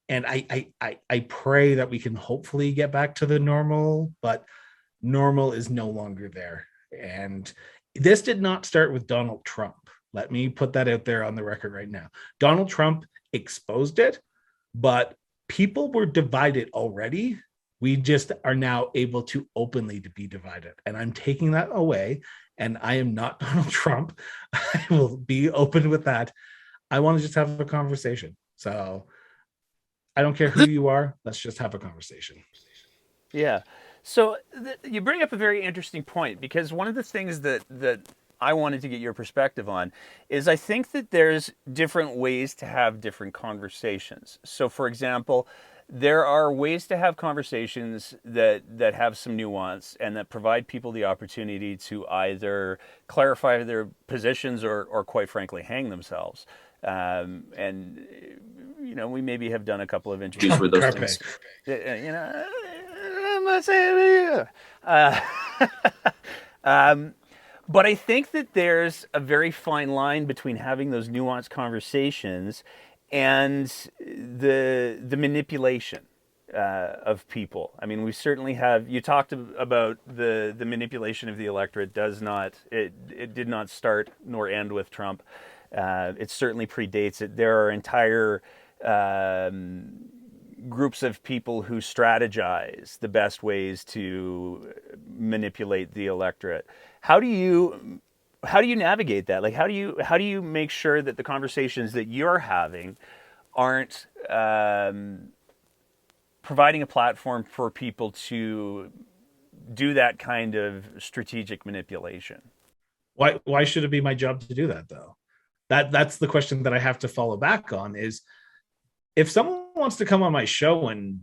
And I pray that we can hopefully get back to the normal, but normal is no longer there. And this did not start with Donald Trump. Let me put that out there on the record right now. Donald Trump exposed it, but people were divided already. We just are now able to openly to be divided. And I'm taking that away. And I am not Donald Trump. I will be open with that. I want to just have a conversation. So I don't care who you are. Let's just have a conversation. Yeah. So you bring up a very interesting point, because one of the things that I wanted to get your perspective on is, I think that there's different ways to have different conversations. So, for example, there are ways to have conversations that have some nuance and that provide people the opportunity to either clarify their positions or quite frankly, hang themselves. And we maybe have done a couple of interviews With those things. I'm not saying. But I think that there's a very fine line between having those nuanced conversations and the manipulation of people. I mean, we certainly have. You talked about the manipulation of the electorate. It did not start nor end with Trump. It certainly predates it. There are entire groups of people who strategize the best ways to manipulate the electorate. How do you navigate that? Like, how do you make sure that the conversations that you're having aren't providing a platform for people to do that kind of strategic manipulation? Why should it be my job to do that, though? That's the question that I have to follow back on. Is if someone wants to come on my show and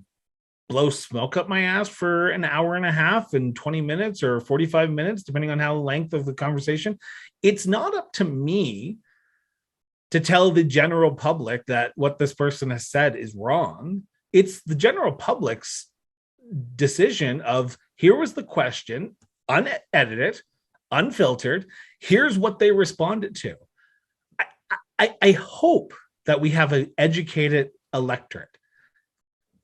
blow smoke up my ass for an hour and a half and 20 minutes or 45 minutes, depending on how length of the conversation, it's not up to me to tell the general public that what this person has said is wrong. It's the general public's decision of, here was the question, unedited, unfiltered. Here's what they responded to. I hope that we have an educated electorate.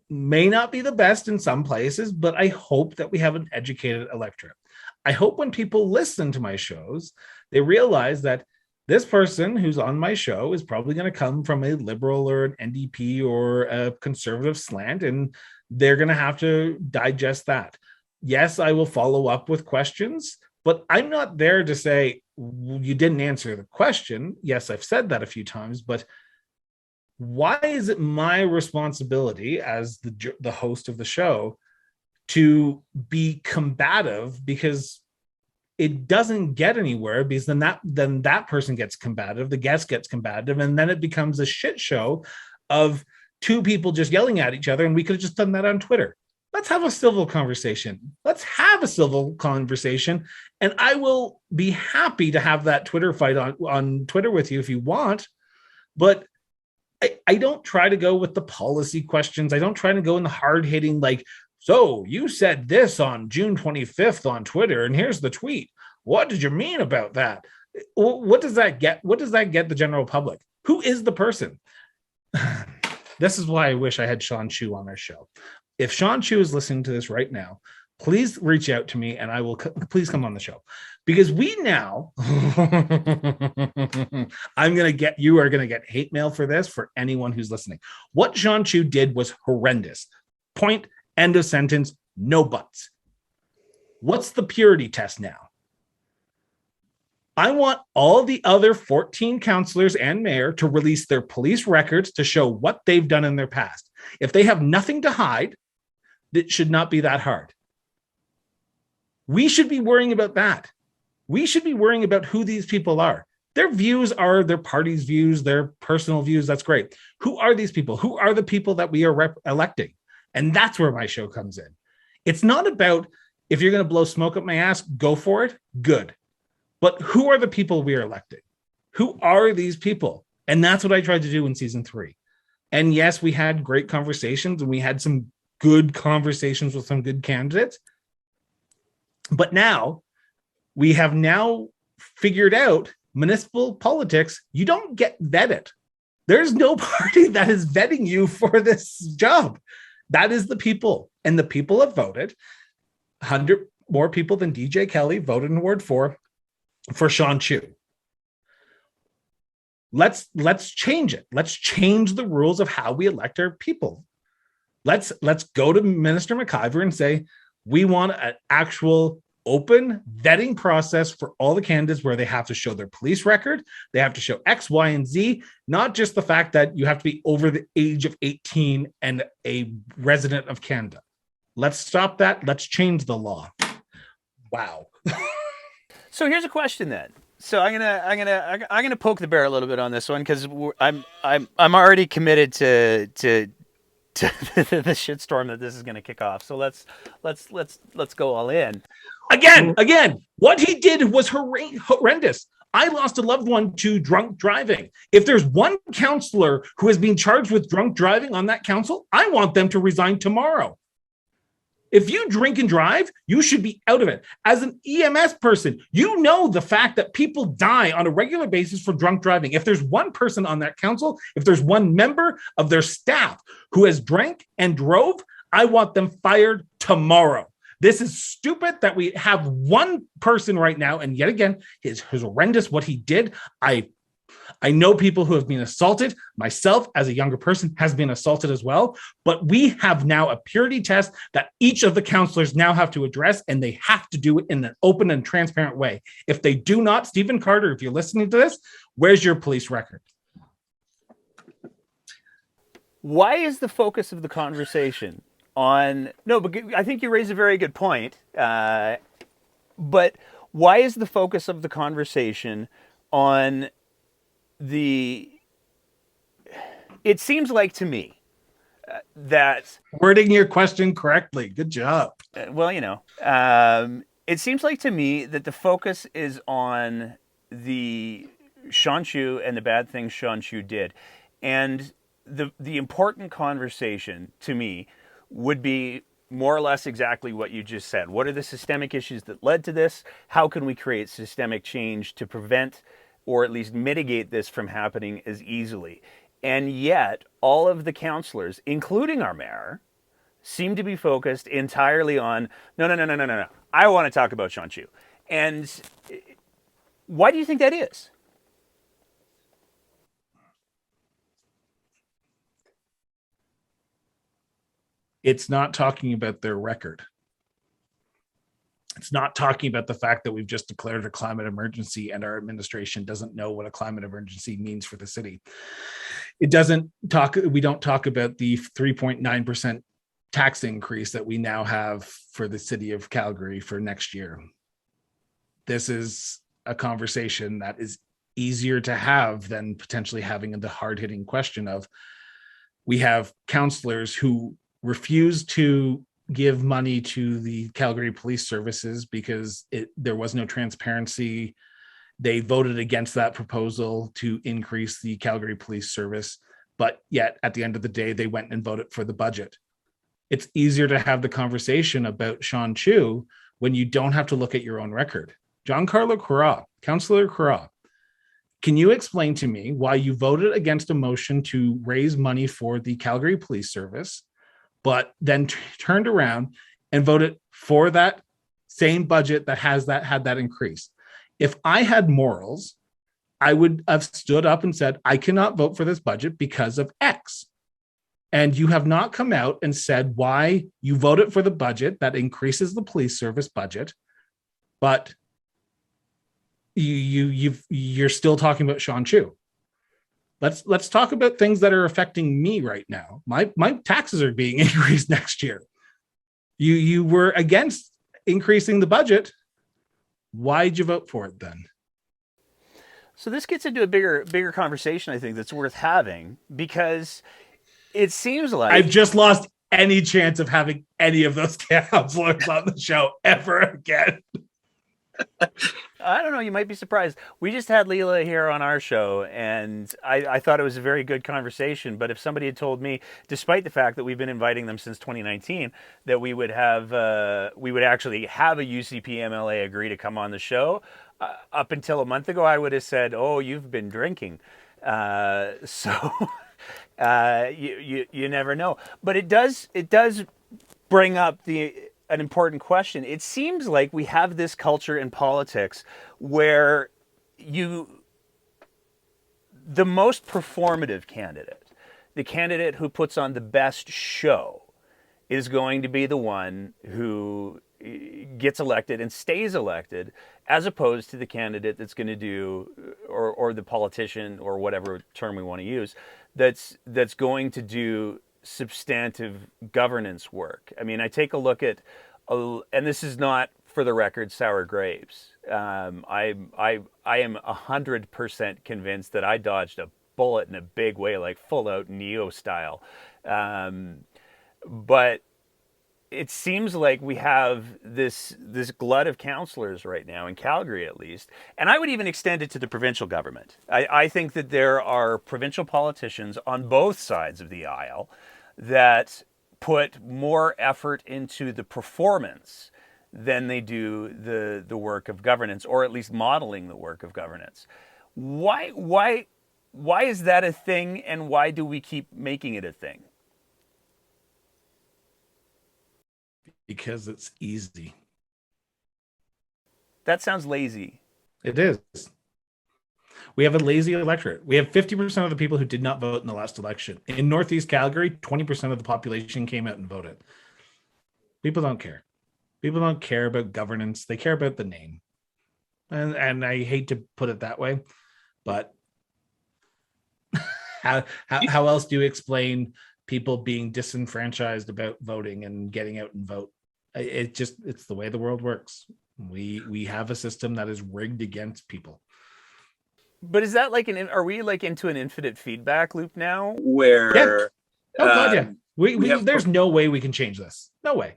May not be the best in some places, but I hope that we have an educated electorate. I hope when people listen to my shows, they realize that this person who's on my show is probably going to come from a liberal or an NDP or a conservative slant, and they're going to have to digest that. Yes, I will follow up with questions, but I'm not there to say, you didn't answer the question. Yes, I've said that a few times, but why is it my responsibility as the host of the show to be combative? Because it doesn't get anywhere, because then that person gets combative, the guest gets combative, and then it becomes a shit show of two people just yelling at each other, and we could have just done that on Twitter. Let's have a civil conversation. And I will be happy to have that Twitter fight on Twitter with you if you want. But I don't try to go with the policy questions. I don't try to go in the hard-hitting, like, so you said this on June 25th on Twitter, and here's the tweet. What did you mean about that? What does that get? What does that get the general public? Who is the person? This is why I wish I had Sean Chu on our show. If Sean Chu is listening to this right now, please reach out to me and I will please come on the show, because we now you are going to get hate mail for this, for anyone who's listening. What Sean Chu did was horrendous. Point, end of sentence, no buts. What's the purity test now? I want all the other 14 councillors and mayor to release their police records to show what they've done in their past. If they have nothing to hide, it should not be that hard. We should be worrying about that. We should be worrying about who these people are. Their views are their party's views, their personal views. That's great. Who are these people? Who are the people that we are electing? And that's where my show comes in. It's not about, if you're going to blow smoke up my ass, go for it. Good. But who are the people we are electing? Who are these people? And that's what I tried to do in season 3. And yes, we had great conversations and we had some good conversations with some good candidates. But now we have figured out municipal politics. You don't get vetted. There's no party that is vetting you for this job. That is the people. And the people have voted. 100 more people than DJ Kelly voted in Ward 4 for Sean Chu. Let's change it. Let's change the rules of how we elect our people. Let's go to Minister McIver and say, we want an actual open vetting process for all the candidates, where they have to show their police record. They have to show X, Y, and Z, not just the fact that you have to be over the age of 18 and a resident of Canada. Let's stop that. Let's change the law. Wow. So here's a question then. So I'm gonna poke the bear a little bit on this one, because I'm already committed to the shitstorm that this is going to kick off. So let's go all in. Again, what he did was horrendous. I lost a loved one to drunk driving. If there's one counselor who is being charged with drunk driving on that council, I want them to resign tomorrow. If you drink and drive, you should be out of it. As an EMS person, you know the fact that people die on a regular basis for drunk driving. If there's one person on that council, if there's one member of their staff who has drank and drove, I want them fired tomorrow. This is stupid that we have one person right now, and yet again, his horrendous what he did. I I know people who have been assaulted. Myself, as a younger person, has been assaulted as well. But we have now a purity test that each of the counselors now have to address, and they have to do it in an open and transparent way. If they do not, Stephen Carter, if you're listening to this, where's your police record? Why is the focus of the conversation on no? But I think you raise a very good point. But why is the focus of the conversation on the? It seems like to me that wording your question correctly. Good job. Well, it seems like to me that the focus is on the Sean Chu and the bad things Sean Chu did, and the important conversation to me would be more or less exactly what you just said. What are the systemic issues that led to this? How can we create systemic change to prevent or at least mitigate this from happening as easily? And yet, all of the counselors, including our mayor, seem to be focused entirely on no. I want to talk about Sean Chu. And why do you think that is? It's not talking about their record. It's not talking about the fact that we've just declared a climate emergency and our administration doesn't know what a climate emergency means for the city. We don't talk about the 3.9% tax increase that we now have for the city of Calgary for next year. This is a conversation that is easier to have than potentially having the hard-hitting question of, we have councillors who refuse to give money to the Calgary Police Services because there was no transparency. They voted against that proposal to increase the Calgary Police Service, but yet at the end of the day, they went and voted for the budget. It's easier to have the conversation about Sean Chu when you don't have to look at your own record. Giancarlo Corral, Councillor Corral, can you explain to me why you voted against a motion to raise money for the Calgary Police Service, but then turned around and voted for that same budget that had that increase? If I had morals, I would have stood up and said, I cannot vote for this budget because of X. And you have not come out and said why you voted for the budget that increases the police service budget, but you're still talking about Sean Chu. Let's talk about things that are affecting me right now. My taxes are being increased next year. You were against increasing the budget. Why'd you vote for it then? So this gets into a bigger conversation, I think, that's worth having, because it seems like I've just lost any chance of having any of those counselors on the show ever again. I don't know. You might be surprised. We just had Leela here on our show, and I thought it was a very good conversation. But if somebody had told me, despite the fact that we've been inviting them since 2019, that we would actually have a UCP MLA agree to come on the show, up until a month ago, I would have said, "Oh, you've been drinking." So you never know. But it does bring up an important question. It seems like we have this culture in politics where the most performative candidate, the candidate who puts on the best show, is going to be the one who gets elected and stays elected, as opposed to the candidate that's going to do, or the politician, or whatever term we want to use, that's going to do substantive governance work. I mean, I take a look at, and this is not, for the record, sour grapes. I am 100% convinced that I dodged a bullet in a big way, like full out Neo style. But it seems like we have this glut of counselors right now, in Calgary at least, and I would even extend it to the provincial government. I think that there are provincial politicians on both sides of the aisle that put more effort into the performance than they do the work of governance, or at least modeling the work of governance. Why is that a thing, and why do we keep making it a thing? Because it's easy. That sounds lazy. It is. We have a lazy electorate. We have 50% of the people who did not vote in the last election. In Northeast Calgary, 20% of the population came out and voted. People don't care. People don't care about governance. They care about the name. And I hate to put it that way, but how else do you explain people being disenfranchised about voting and getting out and vote? It's the way the world works. We have a system that is rigged against people. But is that like are we like into an infinite feedback loop now? Where yeah. Oh god, yeah. There's no way we can change this. No way.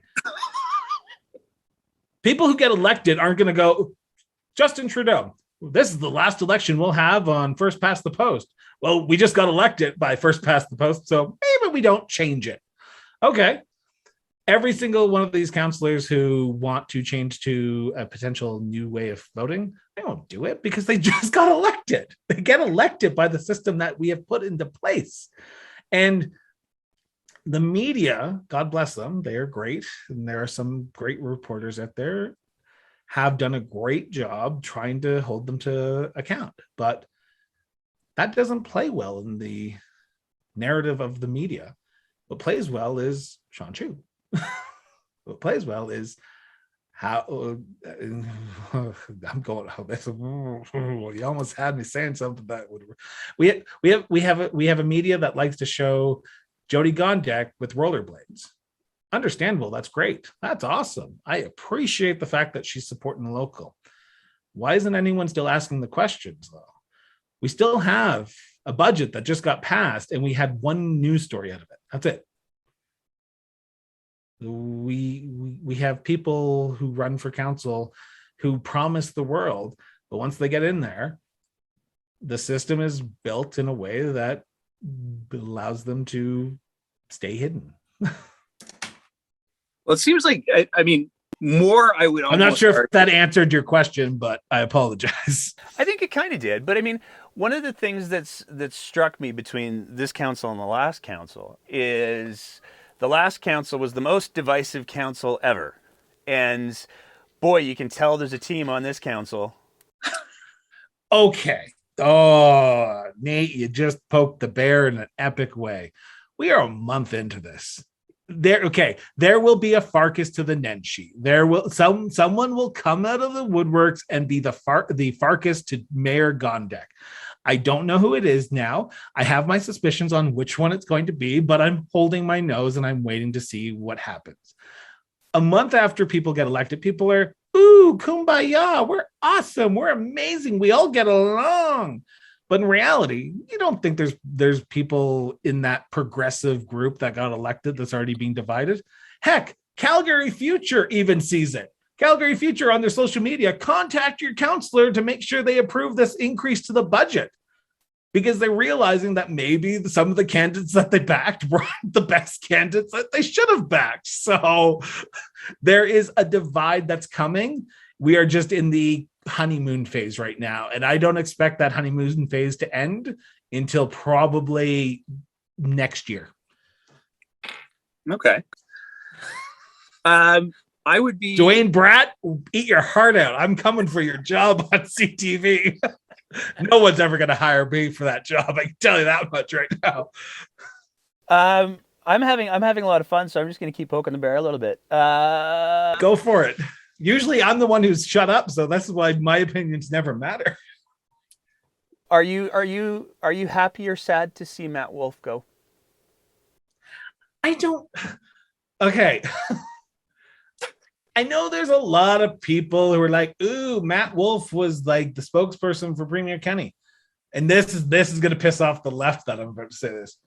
People who get elected aren't going to go, Justin Trudeau, this is the last election we'll have on first past the post. Well, we just got elected by first past the post, so maybe we don't change it. Okay. Every single one of these councillors who want to change to a potential new way of voting, they won't do it because they just got elected. They get elected by the system that we have put into place. And the media, God bless them, they are great. And there are some great reporters out there, have done a great job trying to hold them to account. But that doesn't play well in the narrative of the media. What plays well is Sean Chu. What plays well is how I'm going. Oh, this, you almost had me saying something that would. We have a media that likes to show Jody Gondek with rollerblades. Understandable. That's great. That's awesome. I appreciate the fact that she's supporting the local. Why isn't anyone still asking the questions though? We still have a budget that just got passed, and we had one news story out of it. That's it. We have people who run for council who promise the world, but once they get in there, the system is built in a way that allows them to stay hidden. Well, it seems like I mean more. I'm not sure if that answered your question, but I apologize. I think it kind of did, but I mean, one of the things that struck me between this council and the last council is the last council was the most divisive council ever. And boy, you can tell there's a team on this council. Okay. Oh, Nate, you just poked the bear in an epic way. We are a month into this. There will be a Farkas to the Nenshi. There will someone will come out of the woodworks and be the Farkas to Mayor Gondek. I don't know who it is now. I have my suspicions on which one it's going to be, but I'm holding my nose and I'm waiting to see what happens. A month after people get elected, people are, ooh, kumbaya, we're awesome, we're amazing, we all get along. But in reality, you don't think there's people in that progressive group that got elected that's already being divided? Heck, Calgary Future even sees it. Calgary Future on their social media, contact your counselor to make sure they approve this increase to the budget, because they're realizing that maybe some of the candidates that they backed weren't the best candidates that they should have backed. So there is a divide that's coming. We are just in the honeymoon phase right now, and I don't expect that honeymoon phase to end until probably next year. Okay. I would be Dwayne Bratt, eat your heart out. I'm coming for your job on CTV. No one's ever going to hire me for that job. I can tell you that much right now. I'm having a lot of fun, so I'm just going to keep poking the bear a little bit. Go for it. Usually I'm the one who's shut up, so that's why my opinions never matter. Are you happy or sad to see Matt Wolf go? I don't. Okay. I know there's a lot of people who are like, ooh, Matt Wolf was like the spokesperson for Premier Kenny. And this is going to piss off the left that I'm about to say this.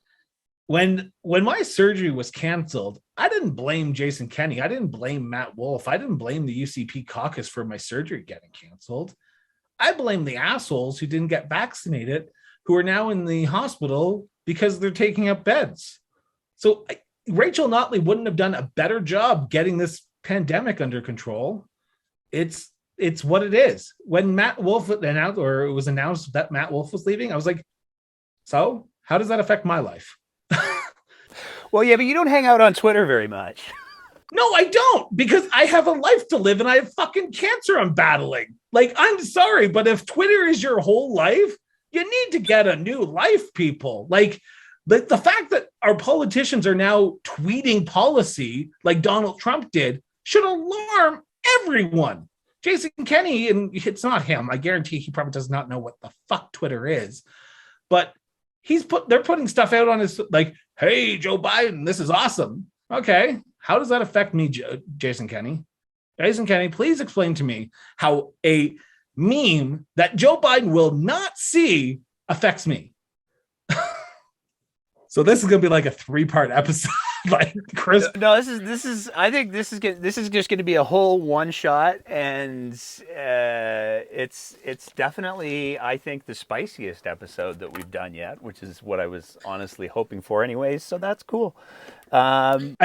When my surgery was canceled, I didn't blame Jason Kenney. I didn't blame Matt Wolf. I didn't blame the UCP caucus for my surgery getting canceled. I blame the assholes who didn't get vaccinated, who are now in the hospital because they're taking up beds. So Rachel Notley wouldn't have done a better job getting this pandemic under control. It's what it is. When Matt Wolf announced, or it was announced that Matt Wolf was leaving, I was like, so how does that affect my life? Well, yeah, but you don't hang out on Twitter very much. No, I don't, because I have a life to live and I have fucking cancer I'm battling. Like, I'm sorry, but if Twitter is your whole life, You need to get a new life, people. Like the fact that our politicians are now tweeting policy like Donald Trump did should alarm everyone. Jason Kenney, and it's not him. I guarantee he probably does not know what the fuck Twitter is. But they're putting stuff out on his, like, hey, Joe Biden, this is awesome. Okay. How does that affect me, Jason Kenney? Jason Kenney, please explain to me how a meme that Joe Biden will not see affects me. So this is going to be like a 3-part episode. Like Chris. No, this is. I think this is just going to be a whole one shot, and it's definitely, I think, the spiciest episode that we've done yet, which is what I was honestly hoping for, anyways. So that's cool. So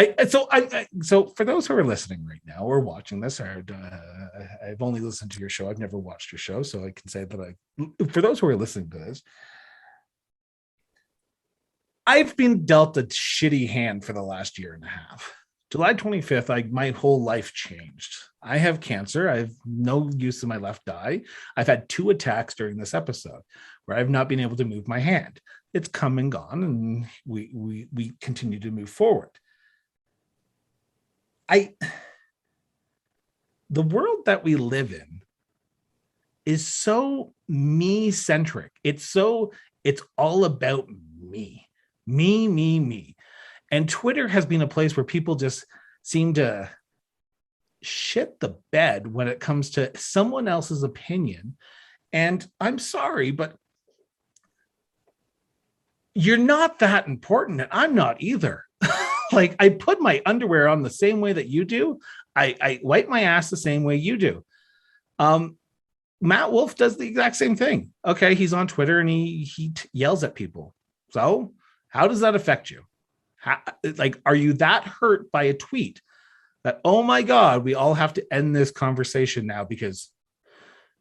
for those who are listening right now or watching this, I've only listened to your show. I've never watched your show, so I can say that for those who are listening to this, I've been dealt a shitty hand for the last year and a half. July 25th, my whole life changed. I have cancer. I have no use of my left eye. I've had 2 attacks during this episode where I've not been able to move my hand. It's come and gone, and we continue to move forward. The world that we live in is so me-centric. It's all about me. Me. And Twitter has been a place where people just seem to shit the bed when it comes to someone else's opinion. And I'm sorry, but you're not that important, and I'm not either. Like, I put my underwear on the same way that you do. I wipe my ass the same way you do. Matt Wolf does the exact same thing. Okay, he's on Twitter and he yells at people. So how does that affect you? Are you that hurt by a tweet that, oh my God, we all have to end this conversation now because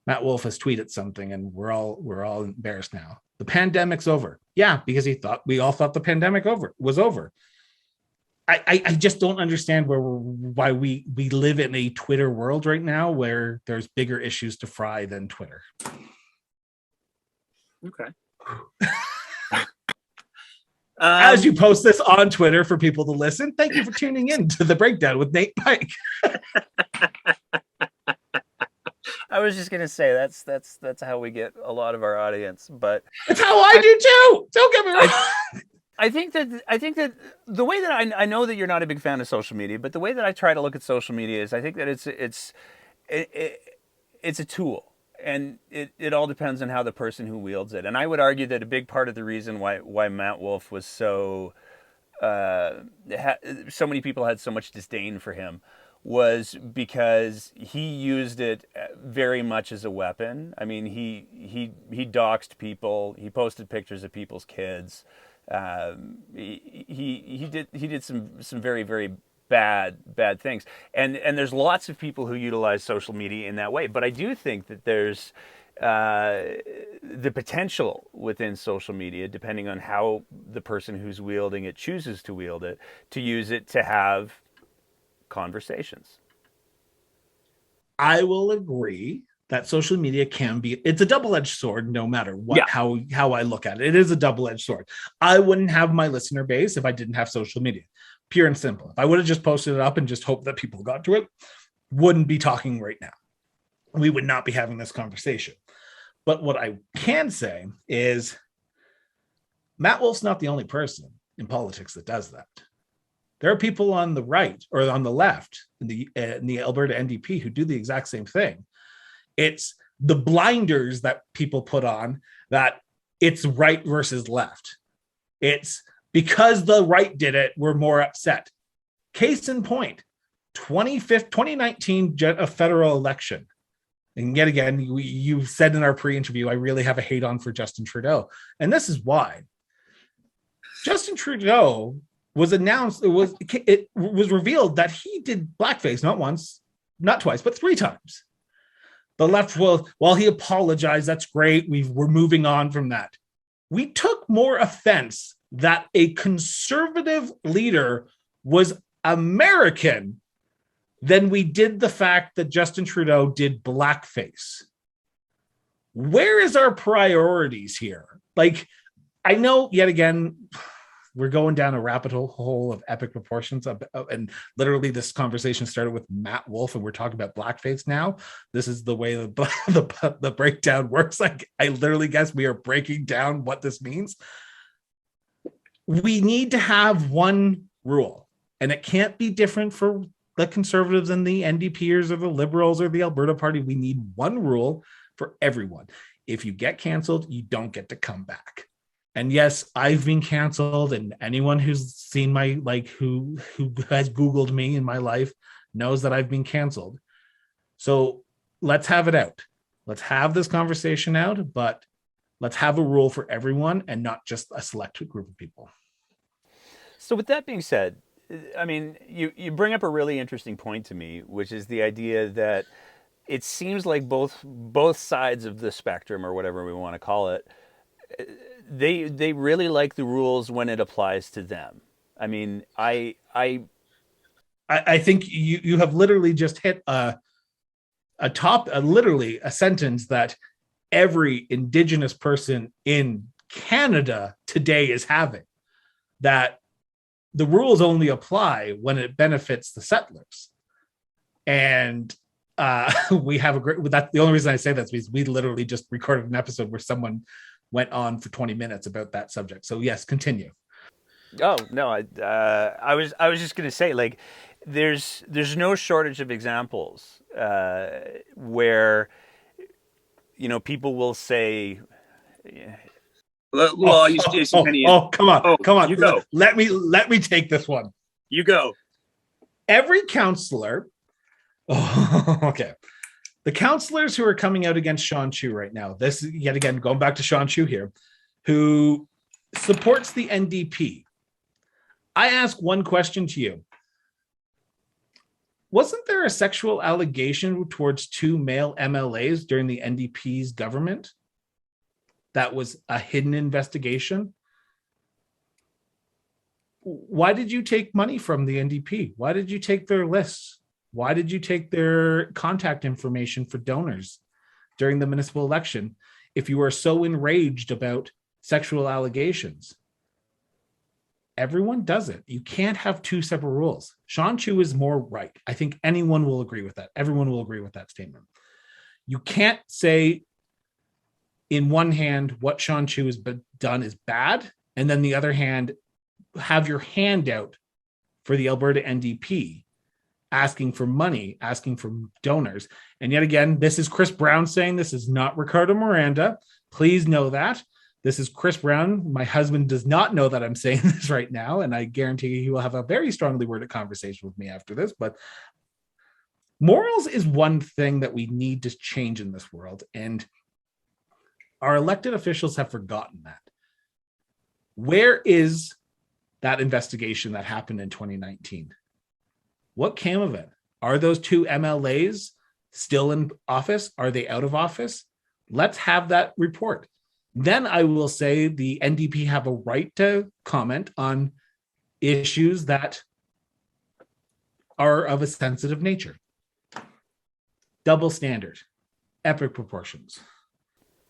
Matt Wolf has tweeted something and we're all embarrassed now? The pandemic's over. Yeah, because we all thought the pandemic was over. I just don't understand why we live in a Twitter world right now where there's bigger issues to fry than Twitter. Okay. As you post this on Twitter for people to listen, thank you for tuning in to The Breakdown with Nate Pike. I was just gonna say that's how we get a lot of our audience, but it's how I do too. Don't get me wrong. I think that the way that I know that you're not a big fan of social media, but the way that I try to look at social media is I think that it's a tool. And it all depends on how the person who wields it. And I would argue that a big part of the reason why Matt Wolf was so many people had so much disdain for him was because he used it very much as a weapon. I mean, he doxed people. He posted pictures of people's kids. He did some very, very bad things, and there's lots of people who utilize social media in that way, but I do think that there's the potential within social media, depending on how the person who's wielding it chooses to wield it, to use it to have conversations. I will agree that social media it's a double-edged sword no matter what. Yeah. How I look at it is a double-edged sword. I wouldn't have my listener base if I didn't have social media. Pure and simple. If I would have just posted it up and just hoped that people got to it, wouldn't be talking right now. We would not be having this conversation. But what I can say is Matt Wolf's not the only person in politics that does that. There are people on the right or on the left in the Alberta NDP who do the exact same thing. It's the blinders that people put on that it's right versus left. It's because the right did it, we're more upset. Case in point, 2019 federal election. And yet again, you said in our pre-interview, I really have a hate on for Justin Trudeau. And this is why. Justin Trudeau was announced, it was revealed that he did blackface, not once, not twice, but 3 times. The left, while he apologized, that's great. We're moving on from that. We took more offense that a conservative leader was American than we did the fact that Justin Trudeau did blackface. Where is our priorities here? Like, I know yet again, we're going down a rabbit hole of epic proportions and literally this conversation started with Matt Wolf and we're talking about blackface now. This is the way the breakdown works. Like, I literally guess we are breaking down what this means. We need to have one rule, and it can't be different for the Conservatives and the NDPers or the Liberals or the Alberta Party. We need one rule for everyone. If you get canceled, you don't get to come back. And yes, I've been canceled, and anyone who's seen my, like, who has Googled me in my life knows that I've been canceled. So let's have it out. Let's have this conversation out, but let's have a rule for everyone and not just a select group of people. So with that being said, I mean, you bring up a really interesting point to me, which is the idea that it seems like both sides of the spectrum, or whatever we want to call it, they really like the rules when it applies to them. I mean, I think you have literally just hit literally a sentence that every Indigenous person in Canada today is having, that the rules only apply when it benefits the settlers. And we have a great, that the only reason I say that is because we literally just recorded an episode where someone went on for 20 minutes about that subject. So yes, continue. Oh no, I was just gonna say, like, there's no shortage of examples where, you know, people will say, well, come on. You go. Let me take this one. You go. Every counselor. Okay. The counselors who are coming out against Sean Chu right now, this yet again, going back to Sean Chu here, who supports the NDP. I ask one question to you. Wasn't there a sexual allegation towards two male MLAs during the NDP's government? That was a hidden investigation. Why did you take money from the NDP? Why did you take their lists? Why did you take their contact information for donors during the municipal election if you were so enraged about sexual allegations? Everyone does it. You can't have two separate rules. Sean Chu is more right. I think anyone will agree with that. Everyone will agree with that statement. You can't say in one hand what Sean Chu has done is bad, and then the other hand have your hand out for the Alberta NDP asking for money, asking for donors. And yet again, this is Chris Brown saying, this is not Ricardo Miranda. Please know that. This is Chris Brown. My husband does not know that I'm saying this right now, and I guarantee he will have a very strongly worded conversation with me after this. But morals is one thing that we need to change in this world, and our elected officials have forgotten that. Where is that investigation that happened in 2019? What came of it? Are those two MLAs still in office? Are they out of office? Let's have that report. Then I will say the NDP have a right to comment on issues that are of a sensitive nature. Double standard, epic proportions.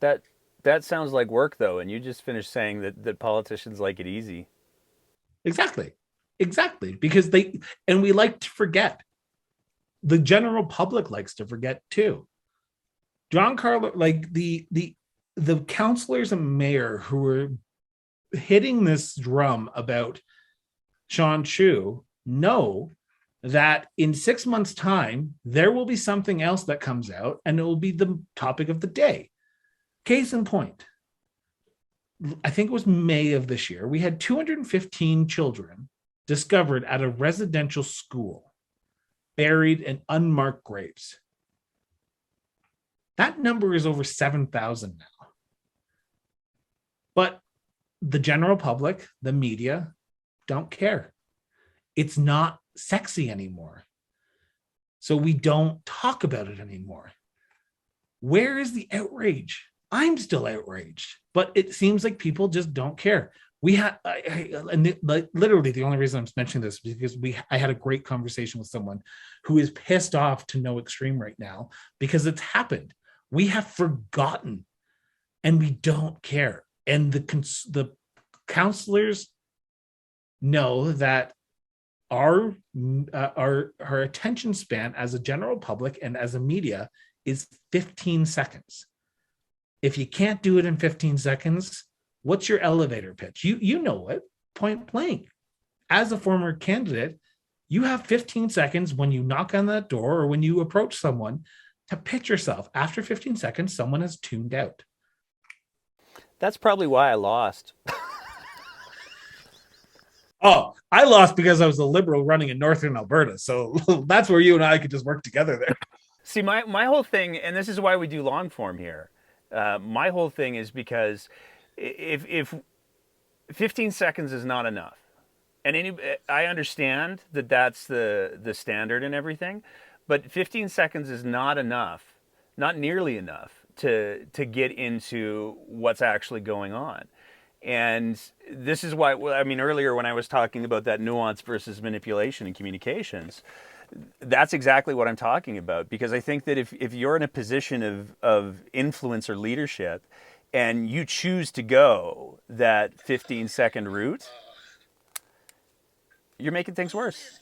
That sounds like work, though, and you just finished saying that politicians like it easy. Exactly, because we like to forget. The general public likes to forget too. John Carlo, like the councillors and mayor who were hitting this drum about Sean Chu know that in 6 months' time, there will be something else that comes out and it will be the topic of the day. Case in point, I think it was May of this year, we had 215 children discovered at a residential school, buried in unmarked graves. That number is over 7,000 now. But the general public, the media, don't care. It's not sexy anymore. So we don't talk about it anymore. Where is the outrage? I'm still outraged, but it seems like people just don't care. Literally the only reason I'm mentioning this is because I had a great conversation with someone who is pissed off to no extreme right now because it's happened. We have forgotten and we don't care. And the counselors know that our attention span as a general public and as a media is 15 seconds. If you can't do it in 15 seconds, what's your elevator pitch? You know it, point blank. As a former candidate, you have 15 seconds when you knock on that door or when you approach someone to pitch yourself. After 15 seconds, someone has tuned out. That's probably why I lost. Oh, I lost because I was a liberal running in Northern Alberta. So that's where you and I could just work together there. See, my whole thing, and this is why we do long form here. My whole thing is because if 15 seconds is not enough, and I understand that that's the standard and everything, but 15 seconds is not enough, not nearly enough to get into what's actually going on. And this is why, I mean, earlier when I was talking about that nuance versus manipulation in communications, that's exactly what I'm talking about. Because I think that if you're in a position of influence or leadership and you choose to go that 15-second route, you're making things worse.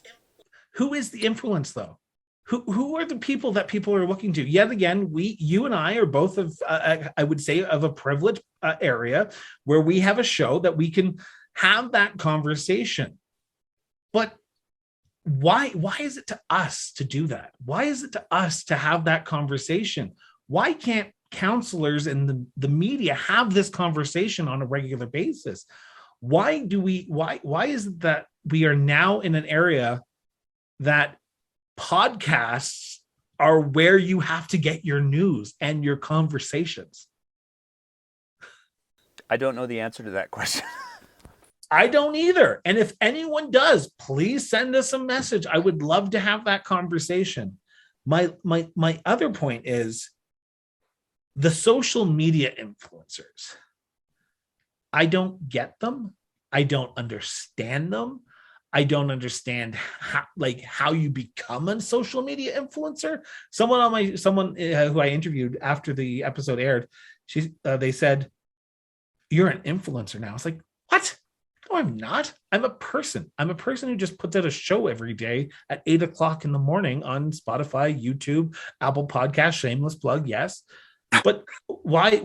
Who is the influence, though? Who are the people that people are looking to? Yet again, you and I are both of, I would say, of a privileged area where we have a show that we can have that conversation. But why is it to us to do that? Why is it to us to have that conversation? Why can't counselors and the media have this conversation on a regular basis? Why is it that we are now in an area that podcasts are where you have to get your news and your conversations? I don't know the answer to that question. I don't either. And if anyone does, please send us a message. I would love to have that conversation. My other point is the social media influencers. I don't get them. I don't understand them. I don't understand how you become a social media influencer. Someone who I interviewed after the episode aired, they said, "You're an influencer now." It's like, what? No, I'm not. I'm a person. I'm a person who just puts out a show every day at 8:00 in the morning on Spotify, YouTube, Apple Podcasts. Shameless plug, yes. But why?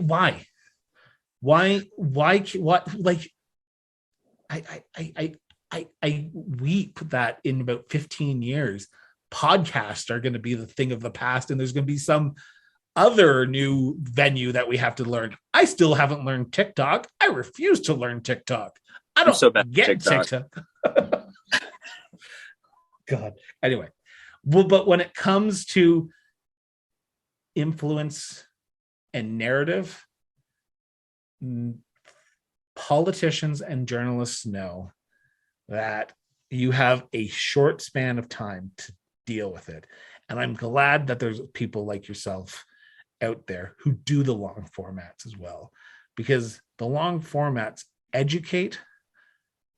What? Like, I weep that in about 15 years, podcasts are going to be the thing of the past, and there's going to be some other new venue that we have to learn. I still haven't learned TikTok. I refuse to learn TikTok. I don't so bad get TikTok. God. Anyway, well, but when it comes to influence and narrative, politicians and journalists know that you have a short span of time to deal with it. And I'm glad that there's people like yourself out there who do the long formats as well, because the long formats educate,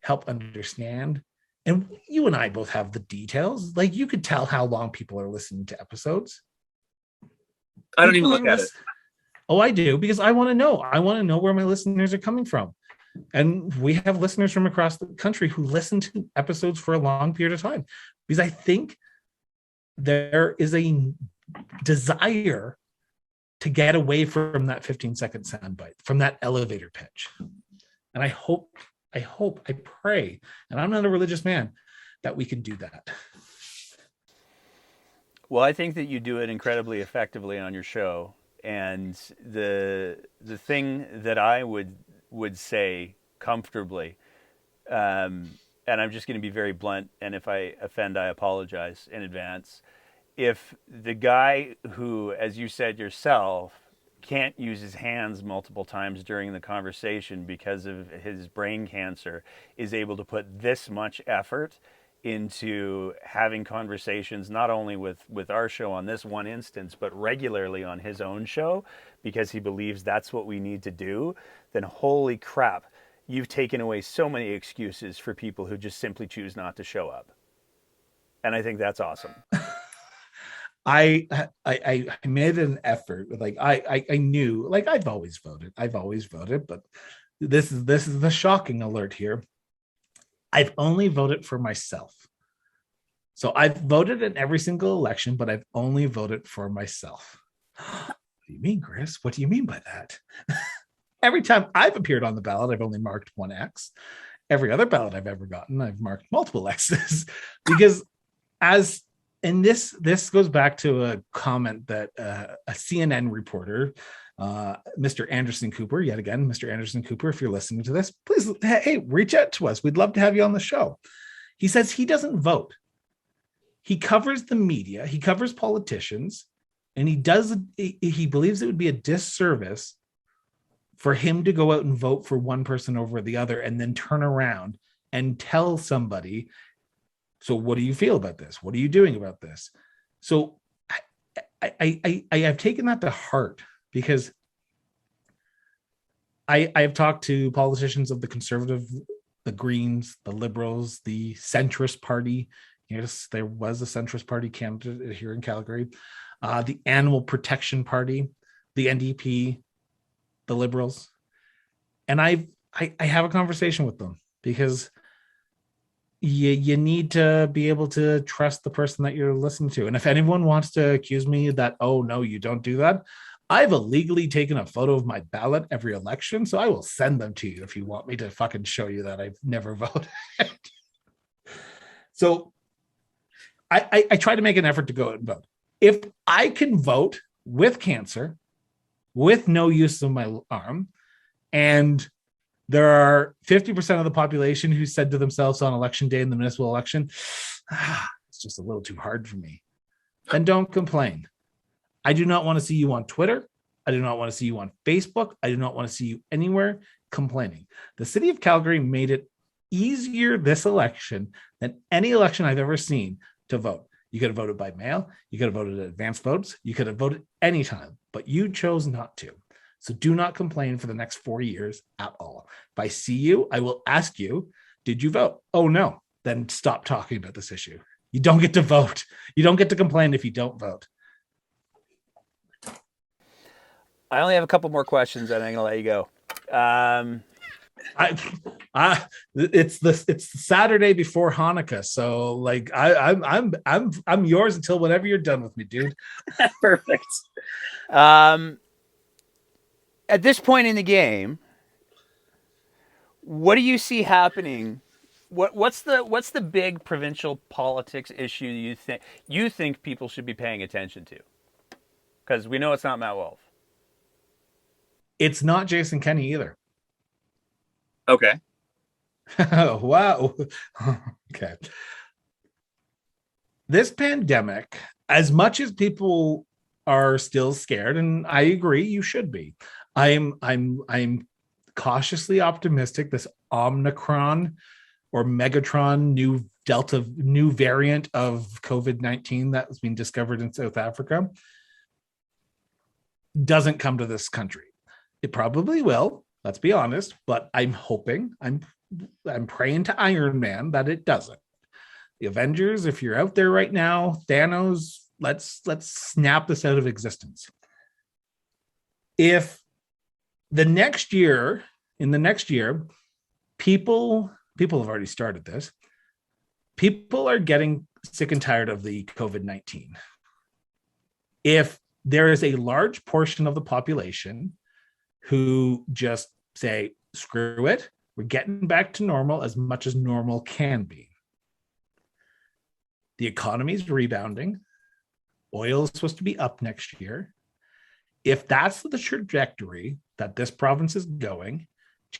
help understand. And you and I both have the details. Like, you could tell how long people are listening to episodes. I don't even look at it. Oh, I do, because I want to know. I want to know where my listeners are coming from. And we have listeners from across the country who listen to episodes for a long period of time, because I think there is a desire to get away from that 15-second soundbite, from that elevator pitch. And I hope, I pray, and I'm not a religious man, that we can do that. Well, I think that you do it incredibly effectively on your show. And the thing that I would say comfortably, and I'm just going to be very blunt, and if I offend, I apologize in advance. If the guy who, as you said yourself, can't use his hands multiple times during the conversation because of his brain cancer, is able to put this much effort into having conversations not only with our show on this one instance, but regularly on his own show, because he believes that's what we need to do, then holy crap, you've taken away so many excuses for people who just simply choose not to show up. And I think that's awesome. I made an effort. Like I knew, like I've always voted, but this is the shocking alert here. I've only voted for myself. So I've voted in every single election, but I've only voted for myself. What do you mean, Chris? What do you mean by that? Every time I've appeared on the ballot, I've only marked one X. Every other ballot I've ever gotten, I've marked multiple X's because as and this goes back to a comment that a CNN reporter, Mr. Anderson Cooper, yet again, Mr. Anderson Cooper, if you're listening to this, please, hey, reach out to us. We'd love to have you on the show. He says he doesn't vote. He covers the media, he covers politicians, and he believes it would be a disservice for him to go out and vote for one person over the other and then turn around and tell somebody, so what do you feel about this? What are you doing about this? So I've taken that to heart because I've talked to politicians of the Conservative, the Greens, the Liberals, the centrist party. Yes, there was a centrist party candidate here in Calgary, the Animal Protection Party, the NDP, the Liberals. And I have a conversation with them because you need to be able to trust the person that you're listening to. And if anyone wants to accuse me that, oh, no, you don't do that, I've illegally taken a photo of my ballot every election, so I will send them to you if you want me to fucking show you that I've never voted. So I try to make an effort to go out and vote. If I can vote with cancer, with no use of my arm, and there are 50% of the population who said to themselves on election day in the municipal election, it's just a little too hard for me, then don't complain. I do not want to see you on Twitter. I do not want to see you on Facebook. I do not want to see you anywhere complaining. The city of Calgary made it easier this election than any election I've ever seen to vote. You could have voted by mail. You could have voted advance votes. You could have voted anytime, but you chose not to. So do not complain for the next 4 years at all. If I see you, I will ask you, did you vote? Oh, no. Then stop talking about this issue. You don't get to vote. You don't get to complain if you don't vote. I only have a couple more questions and I'm going to let you go. It's the Saturday before Hanukkah, so like I'm yours until whenever you're done with me, dude. Perfect. At this point in the game, what do you see happening? What's the big provincial politics issue you think people should be paying attention to? Because we know it's not Matt Wolf. It's not Jason Kenney either. Okay. Wow. Okay. This pandemic, as much as people are still scared, and I agree, you should be. I'm cautiously optimistic. This Omicron or Megatron new variant of COVID-19 that was being discovered in South Africa doesn't come to this country. It probably will. Let's be honest, but I'm hoping, I'm praying to Iron Man that it doesn't. The Avengers, if you're out there right now, Thanos, let's snap this out of existence. If in the next year, people have already started this. People are getting sick and tired of the COVID-19. If there is a large portion of the population who just say, screw it, we're getting back to normal as much as normal can be. The economy is rebounding. Oil is supposed to be up next year. If that's the trajectory that this province is going,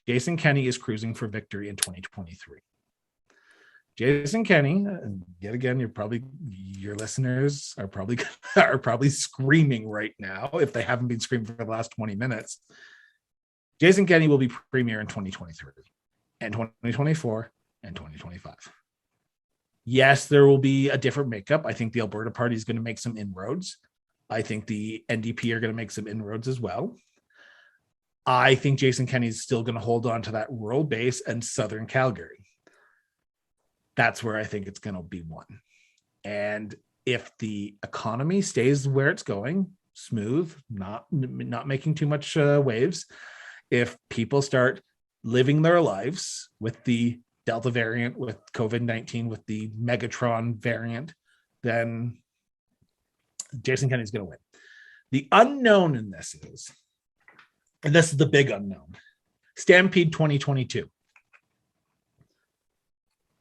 Jason Kenney is cruising for victory in 2023. Jason Kenney, yet again, your listeners are probably screaming right now if they haven't been screaming for the last 20 minutes. Jason Kenney will be premier in 2023 and 2024 and 2025. Yes, there will be a different makeup. I think the Alberta Party is going to make some inroads. I think the NDP are going to make some inroads as well. I think Jason Kenney is still going to hold on to that rural base and Southern Calgary. That's where I think it's going to be won. And if the economy stays where it's going, smooth, not making too much waves, if people start living their lives with the Delta variant, with COVID-19, with the Megatron variant, then Jason Kenney's going to win. The unknown in this is, and this is the big unknown, Stampede 2022.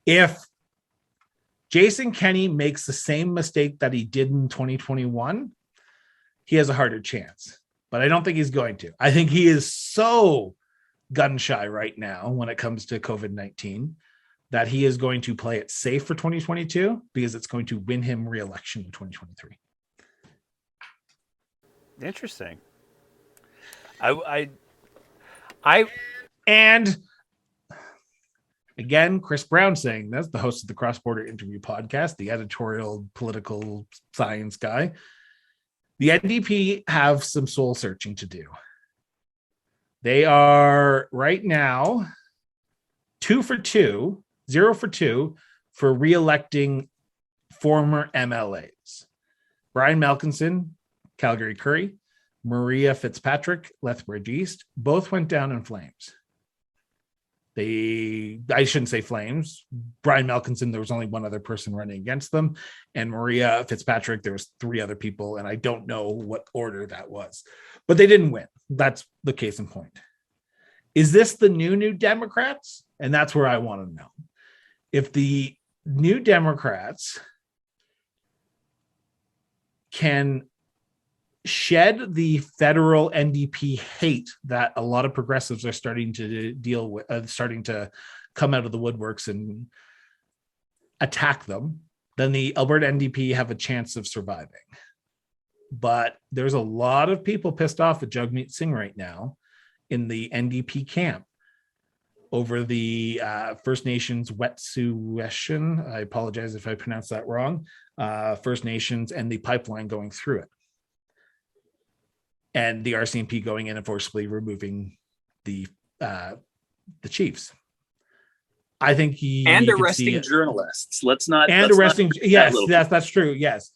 If Jason Kenney makes the same mistake that he did in 2021, he has a harder chance. But I don't think he's going to. I think he is so gun shy right now when it comes to COVID-19 that he is going to play it safe for 2022 because it's going to win him re-election in 2023. Interesting. And again, Chris Brown saying this, the host of the Cross Border Interview podcast, the editorial political science guy. The NDP have some soul searching to do. They are right now 2 for 2, 0 for 2 for re-electing former MLAs. Brian Malkinson, Calgary Curry, Maria Fitzpatrick, Lethbridge East, both went down in flames. I shouldn't say flames. Brian Malkinson, there was only one other person running against them. And Maria Fitzpatrick, there was 3 other people. And I don't know what order that was. But they didn't win. That's the case in point. Is this the new Democrats? And that's where I want to know. If the new Democrats can shed the federal NDP hate that a lot of progressives are starting to deal with, starting to come out of the woodworks and attack them, then the Alberta NDP have a chance of surviving. But there's a lot of people pissed off at Jagmeet Singh right now in the NDP camp over the First Nations Wet'suwet'en. I apologize if I pronounced that wrong. First Nations and the pipeline going through it. And the RCMP going in and forcibly removing the chiefs. I think and arresting journalists. Let's not. That's true. Yes,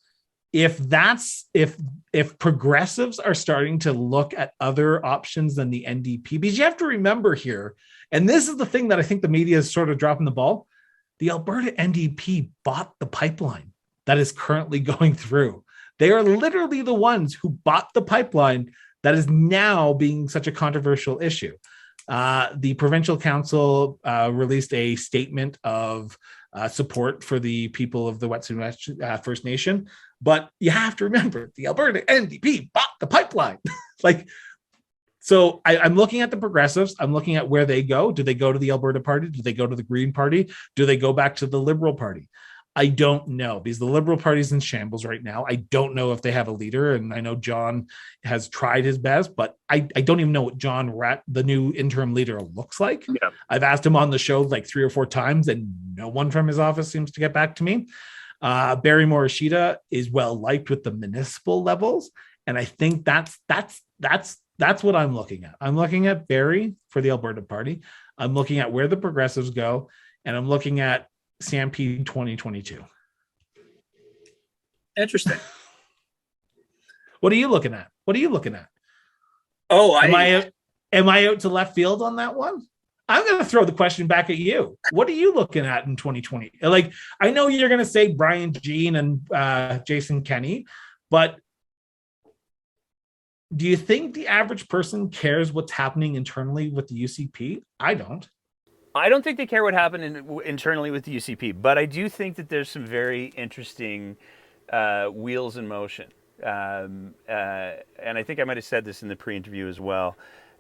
if progressives are starting to look at other options than the NDP, because you have to remember here, and this is the thing that I think the media is sort of dropping the ball. The Alberta NDP bought the pipeline that is currently going through. They are literally the ones who bought the pipeline that is now being such a controversial issue. The Provincial Council released a statement of support for the people of the Wet'suwet'en First Nation. But you have to remember, the Alberta NDP bought the pipeline. So I'm looking at the progressives. I'm looking at where they go. Do they go to the Alberta Party? Do they go to the Green Party? Do they go back to the Liberal Party? I don't know, because the Liberal Party's in shambles right now. I don't know if they have a leader, and I know John has tried his best, but I don't even know what John the new interim leader, looks like. Yeah. I've asked him on the show like 3 or 4 times, and no one from his office seems to get back to me. Barry Morishita is well liked with the municipal levels, and I think that's what I'm looking at. I'm looking at Barry for the Alberta Party. I'm looking at where the progressives go, and I'm looking at Stampede 2022. Interesting. What are you looking at? Oh, am I out to left field on that one? I'm going to throw the question back at you. What are you looking at in 2020? Like, I know you're going to say Brian Jean and Jason Kenney, but do you think the average person cares what's happening internally with the UCP? I don't. I don't think they care what happened internally with the UCP, but I do think that there's some very interesting wheels in motion. And I think I might have said this in the pre-interview as well.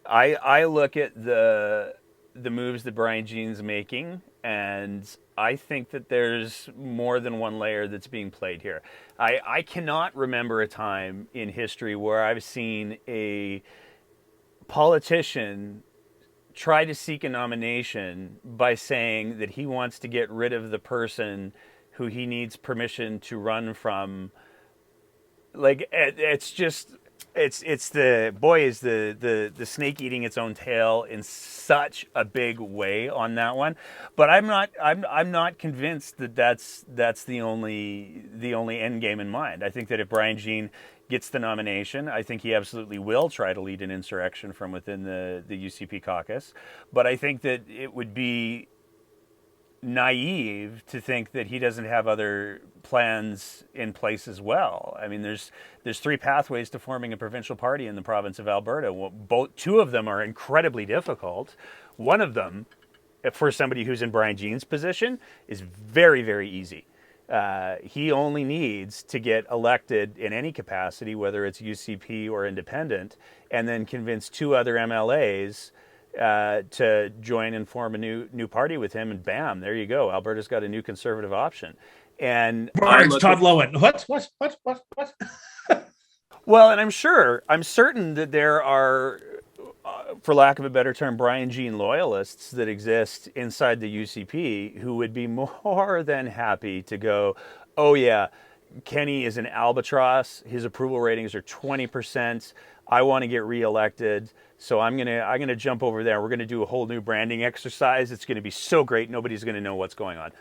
I look at the moves that Brian Jean's making, and I think that there's more than one layer that's being played here. I cannot remember a time in history where I've seen a politician try to seek a nomination by saying that he wants to get rid of the person who he needs permission to run from. Like, it's just, it's the snake eating its own tail in such a big way on that one. But I'm not convinced that that's the only end game in mind. I think that if Brian Jean gets the nomination, I think he absolutely will try to lead an insurrection from within the UCP caucus. But I think that it would be naive to think that he doesn't have other plans in place as well. I mean, there's three pathways to forming a provincial party in the province of Alberta. Two of them are incredibly difficult. One of them, for somebody who's in Brian Jean's position, is very, very easy. He only needs to get elected in any capacity, whether it's UCP or independent, and then convince two other MLAs to join and form a new party with him, and bam, there you go. Alberta's got a new conservative option. And it's Todd Lowen. What? Well, and I'm certain that there are, for lack of a better term, Brian Jean loyalists that exist inside the UCP who would be more than happy to go, oh yeah, Kenny is an albatross. His approval ratings are 20%. I want to get reelected, so I'm gonna jump over there. We're gonna do a whole new branding exercise. It's gonna be so great. Nobody's gonna know what's going on.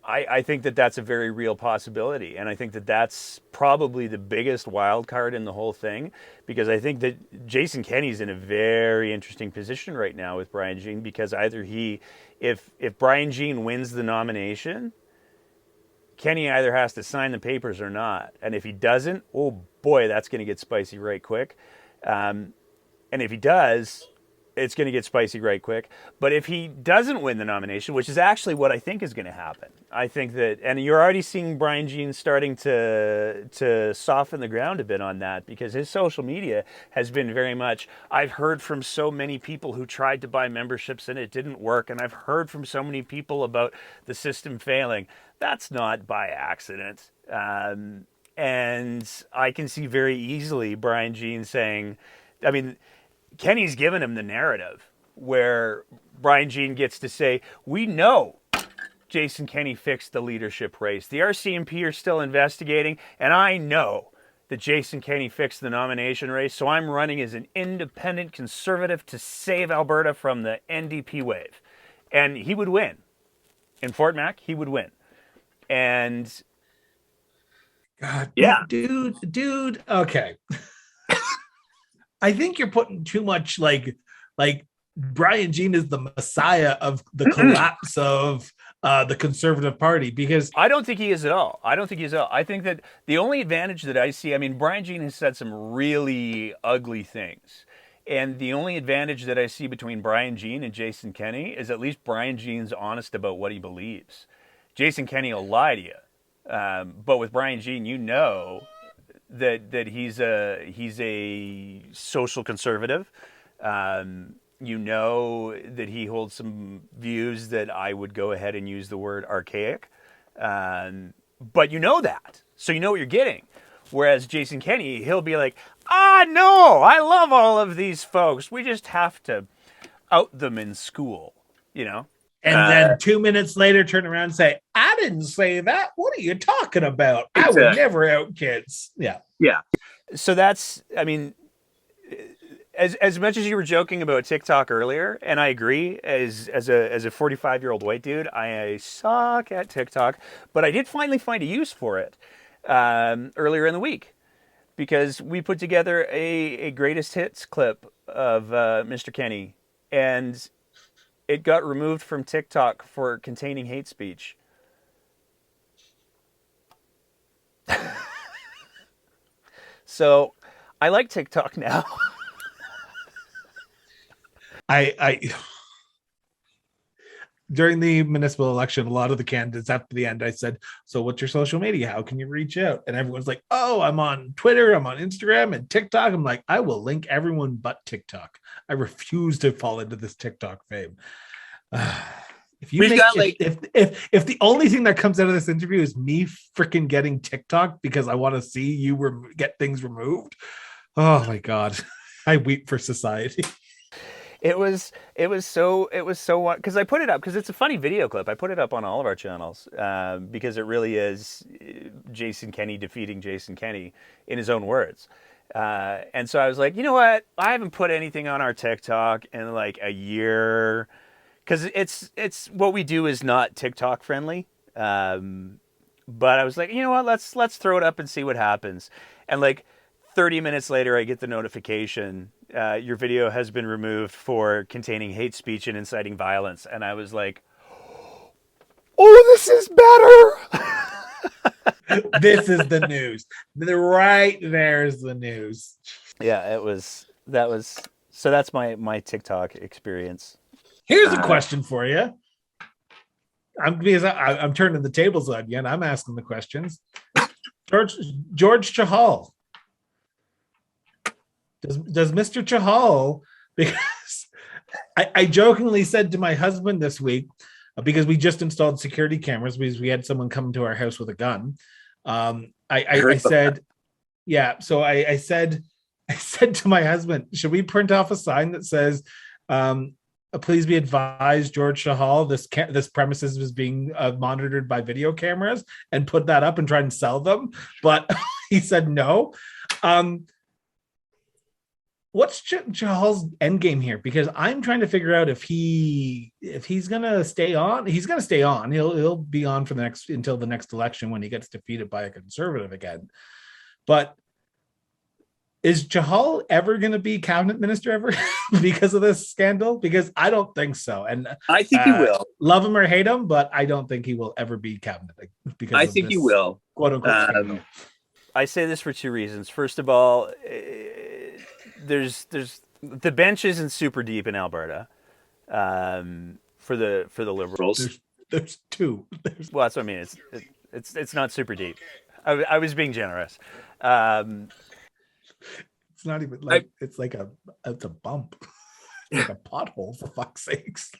I think that that's a very real possibility, and I think that that's probably the biggest wild card in the whole thing, because I think that Jason Kenney's in a very interesting position right now with Brian Jean, because either if Brian Jean wins the nomination, Kenny either has to sign the papers or not, and if he doesn't, oh boy, that's going to get spicy right quick. And if he does, it's going to get spicy right quick. But if he doesn't win the nomination, which is actually what I think is going to happen, I think that, and you're already seeing Brian Jean starting to soften the ground a bit on that, because his social media has been very much, I've heard from so many people who tried to buy memberships and it didn't work, and I've heard from so many people about the system failing. That's not by accident. And I can see very easily Brian Jean saying, I mean, Kenny's given him the narrative where Brian Jean gets to say, we know Jason Kenney fixed the leadership race. The RCMP are still investigating, and I know that Jason Kenney fixed the nomination race, so I'm running as an independent conservative to save Alberta from the NDP wave. And he would win. In Fort Mac, he would win. And God, yeah, dude. Okay. I think you're putting too much like Brian Jean is the messiah of the collapse of the Conservative Party, because I don't think he is at all. I think that the only advantage that I see, I mean, Brian Jean has said some really ugly things. And the only advantage that I see between Brian Jean and Jason Kenney is at least Brian Jean's honest about what he believes. Jason Kenney will lie to you. But with Brian Jean, you know that he's a social conservative. You know that he holds some views that I would go ahead and use the word archaic. But you know that. So you know what you're getting. Whereas Jason Kenney, he'll be like, no, I love all of these folks. We just have to out them in school, you know? And then 2 minutes later, turn around and say, I didn't say that. What are you talking about? Exactly. I would never out kids. Yeah. Yeah. So that's, I mean, as much as you were joking about TikTok earlier, and I agree, as a 45-year-old white dude, I suck at TikTok, but I did finally find a use for it earlier in the week, because we put together a greatest hits clip of Mr. Kenney, and it got removed from TikTok for containing hate speech. So I like TikTok now. I during the municipal election, a lot of the candidates after the end, I said, so what's your social media? How can you reach out? And everyone's like, oh, I'm on Twitter, I'm on Instagram and TikTok. I'm like, I will link everyone but TikTok. I refuse to fall into this TikTok fame. If the only thing that comes out of this interview is me freaking getting TikTok because I want to see you get things removed, oh my God, I weep for society. it was so because I put it up because it's a funny video clip. I put it up on all of our channels because it really is Jason Kenney defeating Jason Kenney in his own words. And so I was like, you know what? I haven't put anything on our TikTok in like a year because it's what we do is not TikTok friendly. But I was like, you know what? Let's throw it up and see what happens. And like 30 minutes later, I get the notification. Your video has been removed for containing hate speech and inciting violence. And I was like, oh, this is better. This is the news. Right there's the news. Yeah, so that's my TikTok experience. Here's a question for you. I'm turning the tables on you, and I'm asking the questions. George Chahal. Does Mr. Chahal, because I jokingly said to my husband this week, because we just installed security cameras because we had someone come to our house with a gun. I said, yeah. So I said to my husband, should we print off a sign that says, please be advised, George Chahal, this premises is being monitored by video cameras, and put that up and try and sell them? But he said no. What's Chahal's end game here? Because I'm trying to figure out if he's gonna stay on. He's gonna stay on. He'll be on for until the next election when he gets defeated by a conservative again. But is Chahal ever going to be cabinet minister ever because of this scandal? Because I don't think so. And I think he will. Love him or hate him, but I don't think he will ever be cabinet because I think he will. Quote unquote scandal. I say this for two reasons. First of all, there's the bench isn't super deep in Alberta for the Liberals. There's two. Well, that's what I mean. It's not super deep. I was being generous. It's not even like it's a bump. It's like a pothole, for fuck's sakes.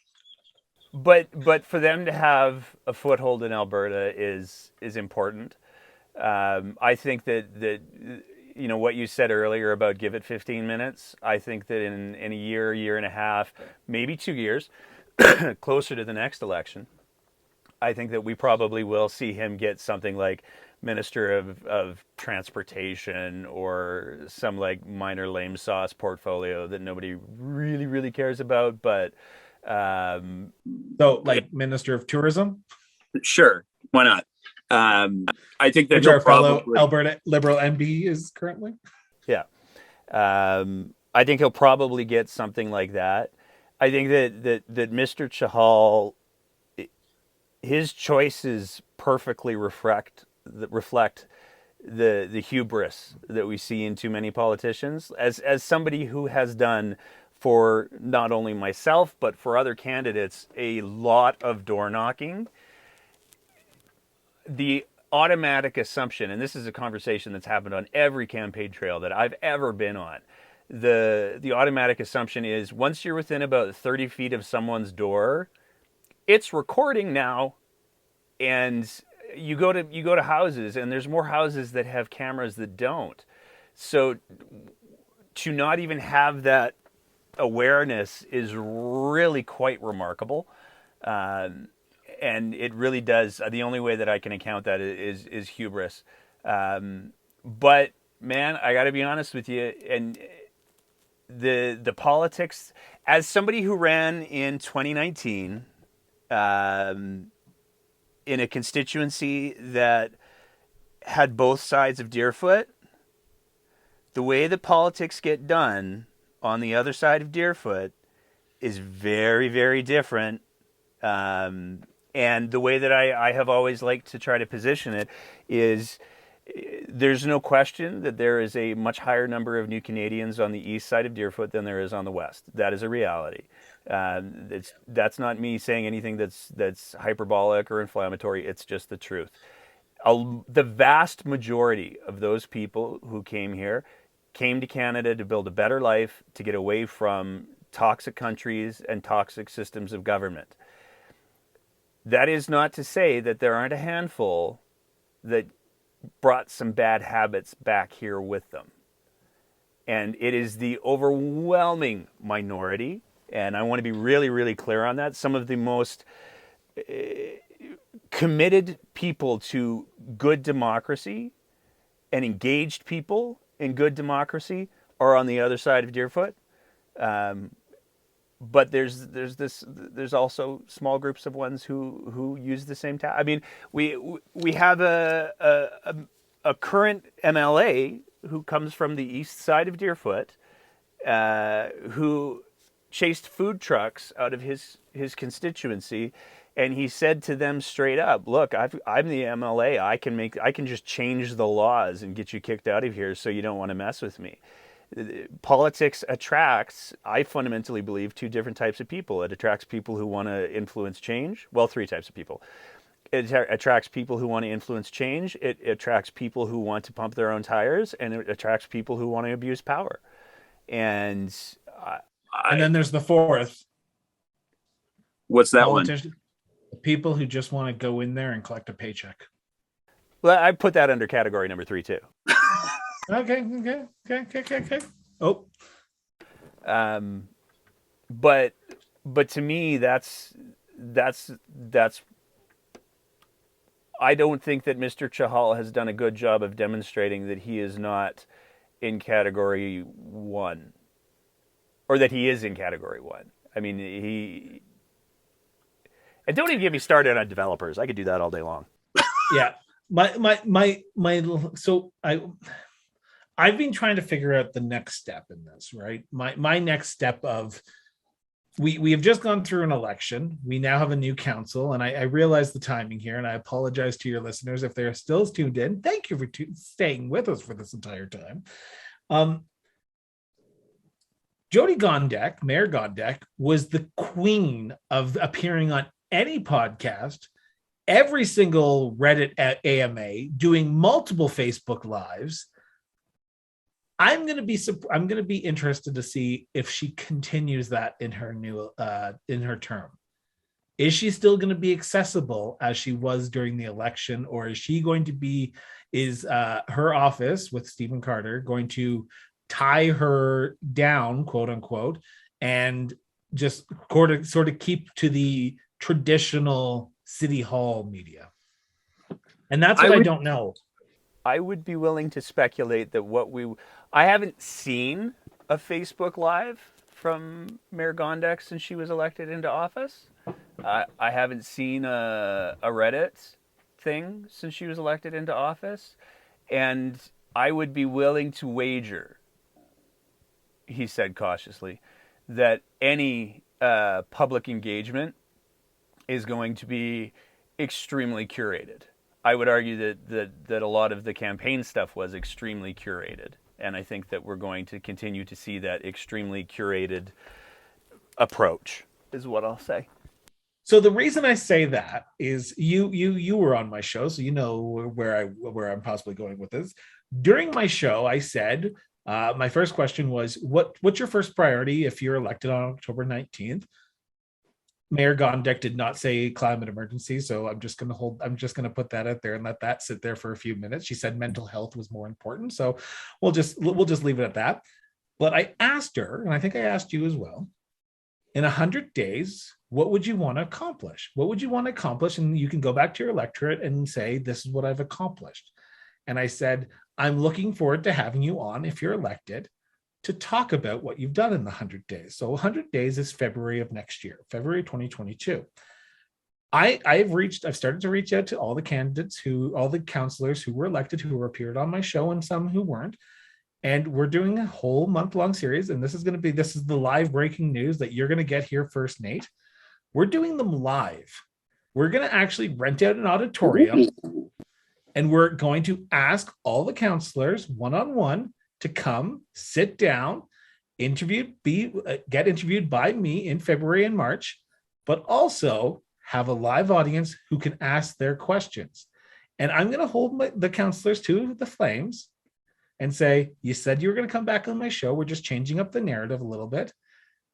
But for them to have a foothold in Alberta is important. I think that you know what you said earlier about give it 15 minutes. I think that in a year and a half, maybe 2 years, closer to the next election, I think that we probably will see him get something like Minister of Transportation or some like minor lame sauce portfolio that nobody really cares about. But so like Minister of Tourism? Sure. Why not? I think that our fellow Alberta Liberal MB is currently. Yeah. I think he'll probably get something like that. I think that Mr. Chahal, his choices perfectly reflect the hubris that we see in too many politicians. As somebody who has done for not only myself but for other candidates a lot of door knocking, the automatic assumption, and this is a conversation that's happened on every campaign trail that I've ever been on, the automatic assumption is once you're within about 30 feet of someone's door, it's recording now. And you go to houses, and there's more houses that have cameras that don't. So to not even have that awareness is really quite remarkable. And it really does. The only way that I can account that is hubris. But man, I got to be honest with you. And the politics, as somebody who ran in 2019, in a constituency that had both sides of Deerfoot, the way that politics get done on the other side of Deerfoot is very, very different. And the way that I have always liked to try to position it is there's no question that there is a much higher number of new Canadians on the east side of Deerfoot than there is on the west. That is a reality. That's not me saying anything that's hyperbolic or inflammatory. It's just the truth. The vast majority of those people who came here came to Canada to build a better life, to get away from toxic countries and toxic systems of government. That is not to say that there aren't a handful that brought some bad habits back here with them. And it is the overwhelming minority. And I want to be really, really clear on that. Some of the most committed people to good democracy and engaged people in good democracy are on the other side of Deerfoot. But there's also small groups of ones who use the same I mean, we have a current MLA who comes from the east side of Deerfoot, who chased food trucks out of his constituency, and he said to them straight up, "Look, I'm the MLA. I can just change the laws and get you kicked out of here, so you don't want to mess with me." Politics attracts, I fundamentally believe, two different types of people. It attracts people who want to influence change. Well, three types of people. It attracts people who want to influence change. It attracts people who want to pump their own tires, and it attracts people who want to abuse power. And then there's the fourth. What's that one? People who just want to go in there and collect a paycheck. Well, I put that under category number 3 too. Okay. Oh. But to me, that's. I don't think that Mr. Chahal has done a good job of demonstrating that he is not in category 1, or that he is in category 1. I mean, and don't even get me started on developers. I could do that all day long. Yeah. So I've been trying to figure out the next step in this, right? My next step of we have just gone through an election. We now have a new council, and I realize the timing here, and I apologize to your listeners if they're still tuned in. Thank you for staying with us for this entire time. Jody Gondek, Mayor Gondek, was the queen of appearing on any podcast, every single Reddit AMA, doing multiple Facebook Lives. I'm going to be interested to see if she continues that in her term. Is she still going to be accessible as she was during the election, or is she going to be her office with Stephen Carter going to tie her down, quote unquote, and just sort of keep to the traditional city hall media? And that's what I don't know. I would be willing to speculate that I haven't seen a Facebook Live from Mayor Gondek since she was elected into office. I haven't seen a Reddit thing since she was elected into office. And I would be willing to wager, he said cautiously, that any public engagement is going to be extremely curated. I would argue that a lot of the campaign stuff was extremely curated. And I think that we're going to continue to see that extremely curated approach, is what I'll say. So the reason I say that is you were on my show, so you know where I'm possibly going with this. During my show, I said my first question was, what's your first priority if you're elected on October 19th? Mayor Gondek did not say climate emergency, so I'm just going to put that out there and let that sit there for a few minutes. She said mental health was more important, so we'll just leave it at that. But I asked her, and I think I asked you as well, in 100 days, what would you want to accomplish? What would you want to accomplish? And you can go back to your electorate and say, this is what I've accomplished. And I said, I'm looking forward to having you on, if you're elected, to talk about what you've done in the 100 days. So 100 days is February of next year, February 2022. I've started to reach out to all the candidates, all the councillors who were elected, who appeared on my show, and some who weren't. And we're doing a whole month-long series, and this is the live breaking news that you're going to get here first, Nate. We're doing them live. We're going to actually rent out an auditorium, and we're going to ask all the councillors one-on-one to come, sit down, get interviewed by me in February and March, but also have a live audience who can ask their questions. And I'm going to hold the councillors to the flames and say, you said you were going to come back on my show. We're just changing up the narrative a little bit.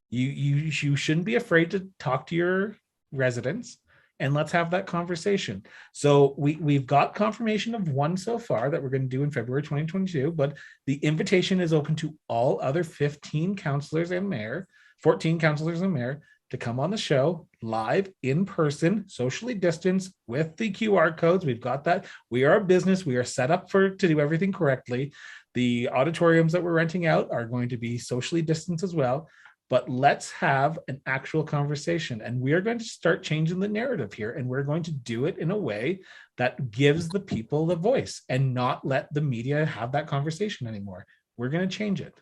You shouldn't be afraid to talk to your residents. and let's have that conversation. So we've got confirmation of one so far that we're going to do in February 2022, but the invitation is open to all other 15 councillors and mayor, 14 councillors and mayor, to come on the show live in person, socially distanced with the QR codes. We've got that. We are a business. We are set up to do everything correctly. The auditoriums that we're renting out are going to be socially distanced as well. But let's have an actual conversation. And we are going to start changing the narrative here. And we're going to do it in a way that gives the people the voice and not let the media have that conversation anymore. We're going to change it.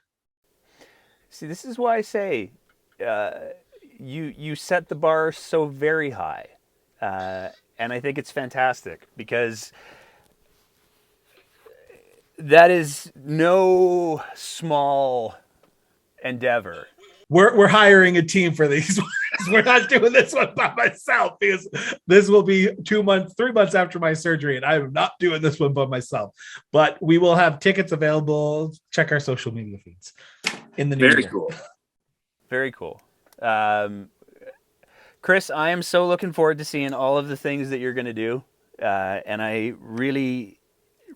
See, this is why I say you set the bar so very high. And I think it's fantastic because that is no small endeavor. We're hiring a team for these. We're not doing this one by myself because this will be 3 months after my surgery, and I'm not doing this one by myself. But we will have tickets available. Check our social media feeds in the new year. Cool. Very cool. Chris, I am so looking forward to seeing all of the things that you're going to do. And I really,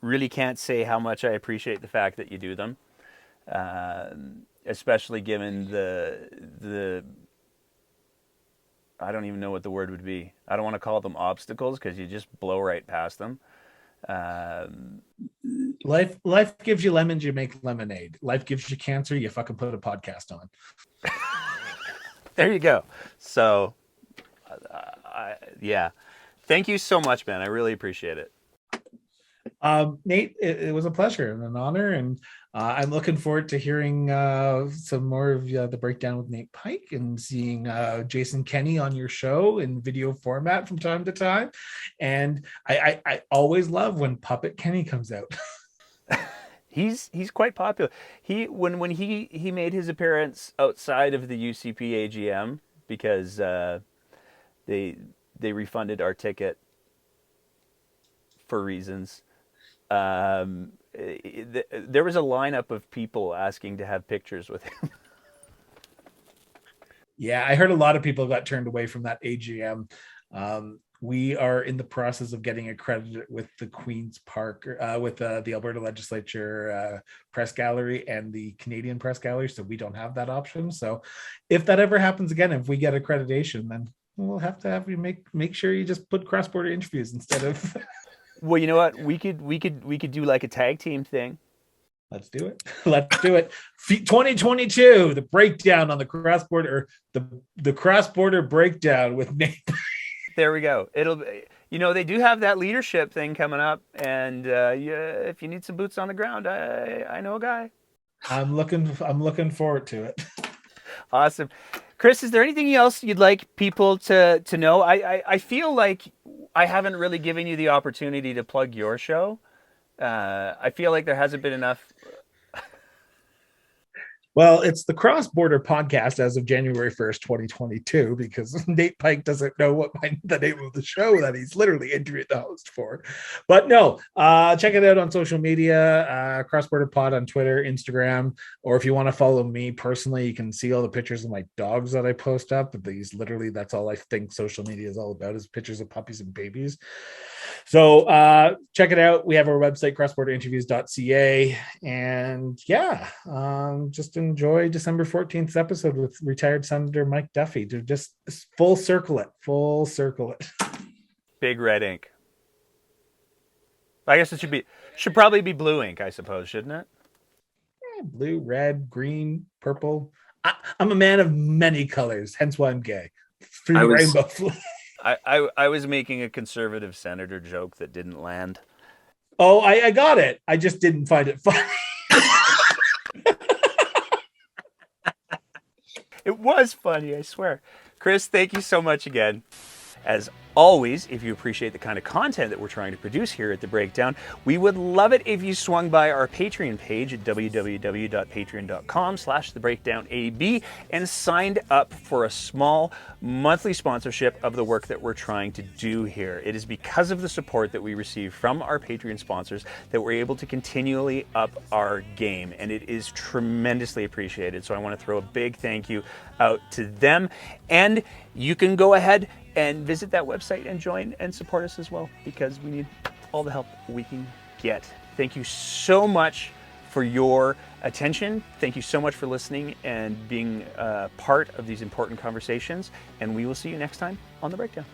really can't say how much I appreciate the fact that you do them. Especially given the I don't even know what the word would be. I don't want to call them obstacles because you just blow right past them. Life gives you lemons, you make lemonade. Life gives you cancer, you fucking put a podcast on. There you go. So, yeah. Thank you so much, man. I really appreciate it. Nate, it was a pleasure and an honor, and I'm looking forward to hearing some more of the breakdown with Nate Pike and seeing Jason Kenney on your show in video format from time to time. And I always love when Puppet Kenny comes out. He's quite popular. When he made his appearance outside of the UCP AGM because they refunded our ticket for reasons. There was a lineup of people asking to have pictures with him. Yeah, I heard a lot of people got turned away from that AGM. We are in the process of getting accredited with the Queen's Park, with the Alberta Legislature Press Gallery and the Canadian Press Gallery, so we don't have that option. So if that ever happens again, if we get accreditation, then we'll have to have you make sure you just put cross-border interviews instead of... Well, you know what? We could do like a tag team thing. Let's do it. Let's do it. 2022, the breakdown on the cross-border, the cross-border breakdown with Nate. There we go. They do have that leadership thing coming up, and if you need some boots on the ground, I know a guy. I'm looking forward to it. Awesome. Chris, is there anything else you'd like people to know? I feel like I haven't really given you the opportunity to plug your show. I feel like there hasn't been enough. Well, it's the Cross-Border Podcast as of January 1st, 2022, because Nate Pike doesn't know the name of the show that he's literally interviewed the host for. But no, check it out on social media, Cross-Border Pod on Twitter, Instagram, or if you want to follow me personally, you can see all the pictures of my dogs that I post up. That's all I think social media is all about, is pictures of puppies and babies. So check it out. We have our website, crossborderinterviews.ca. And yeah, just enjoy December 14th episode with retired Senator Mike Duffy. To just full circle it. Big red ink. I guess it should probably be blue ink, I suppose, shouldn't it? Yeah, blue, red, green, purple. I'm a man of many colors, hence why I'm gay. Rainbow. I was making a conservative senator joke that didn't land. Oh, I got it. I just didn't find it funny. It was funny, I swear. Chris, thank you so much again. As always, if you appreciate the kind of content that we're trying to produce here at The Breakdown, we would love it if you swung by our Patreon page at www.patreon.com/thebreakdownab and signed up for a small monthly sponsorship of the work that we're trying to do here. It is because of the support that we receive from our Patreon sponsors that we're able to continually up our game, and it is tremendously appreciated. So I want to throw a big thank you out to them, and you can go ahead And visit that website and join and support us as well, because we need all the help we can get. Thank you so much for your attention. Thank you so much for listening and being part of these important conversations. And we will see you next time on The Breakdown.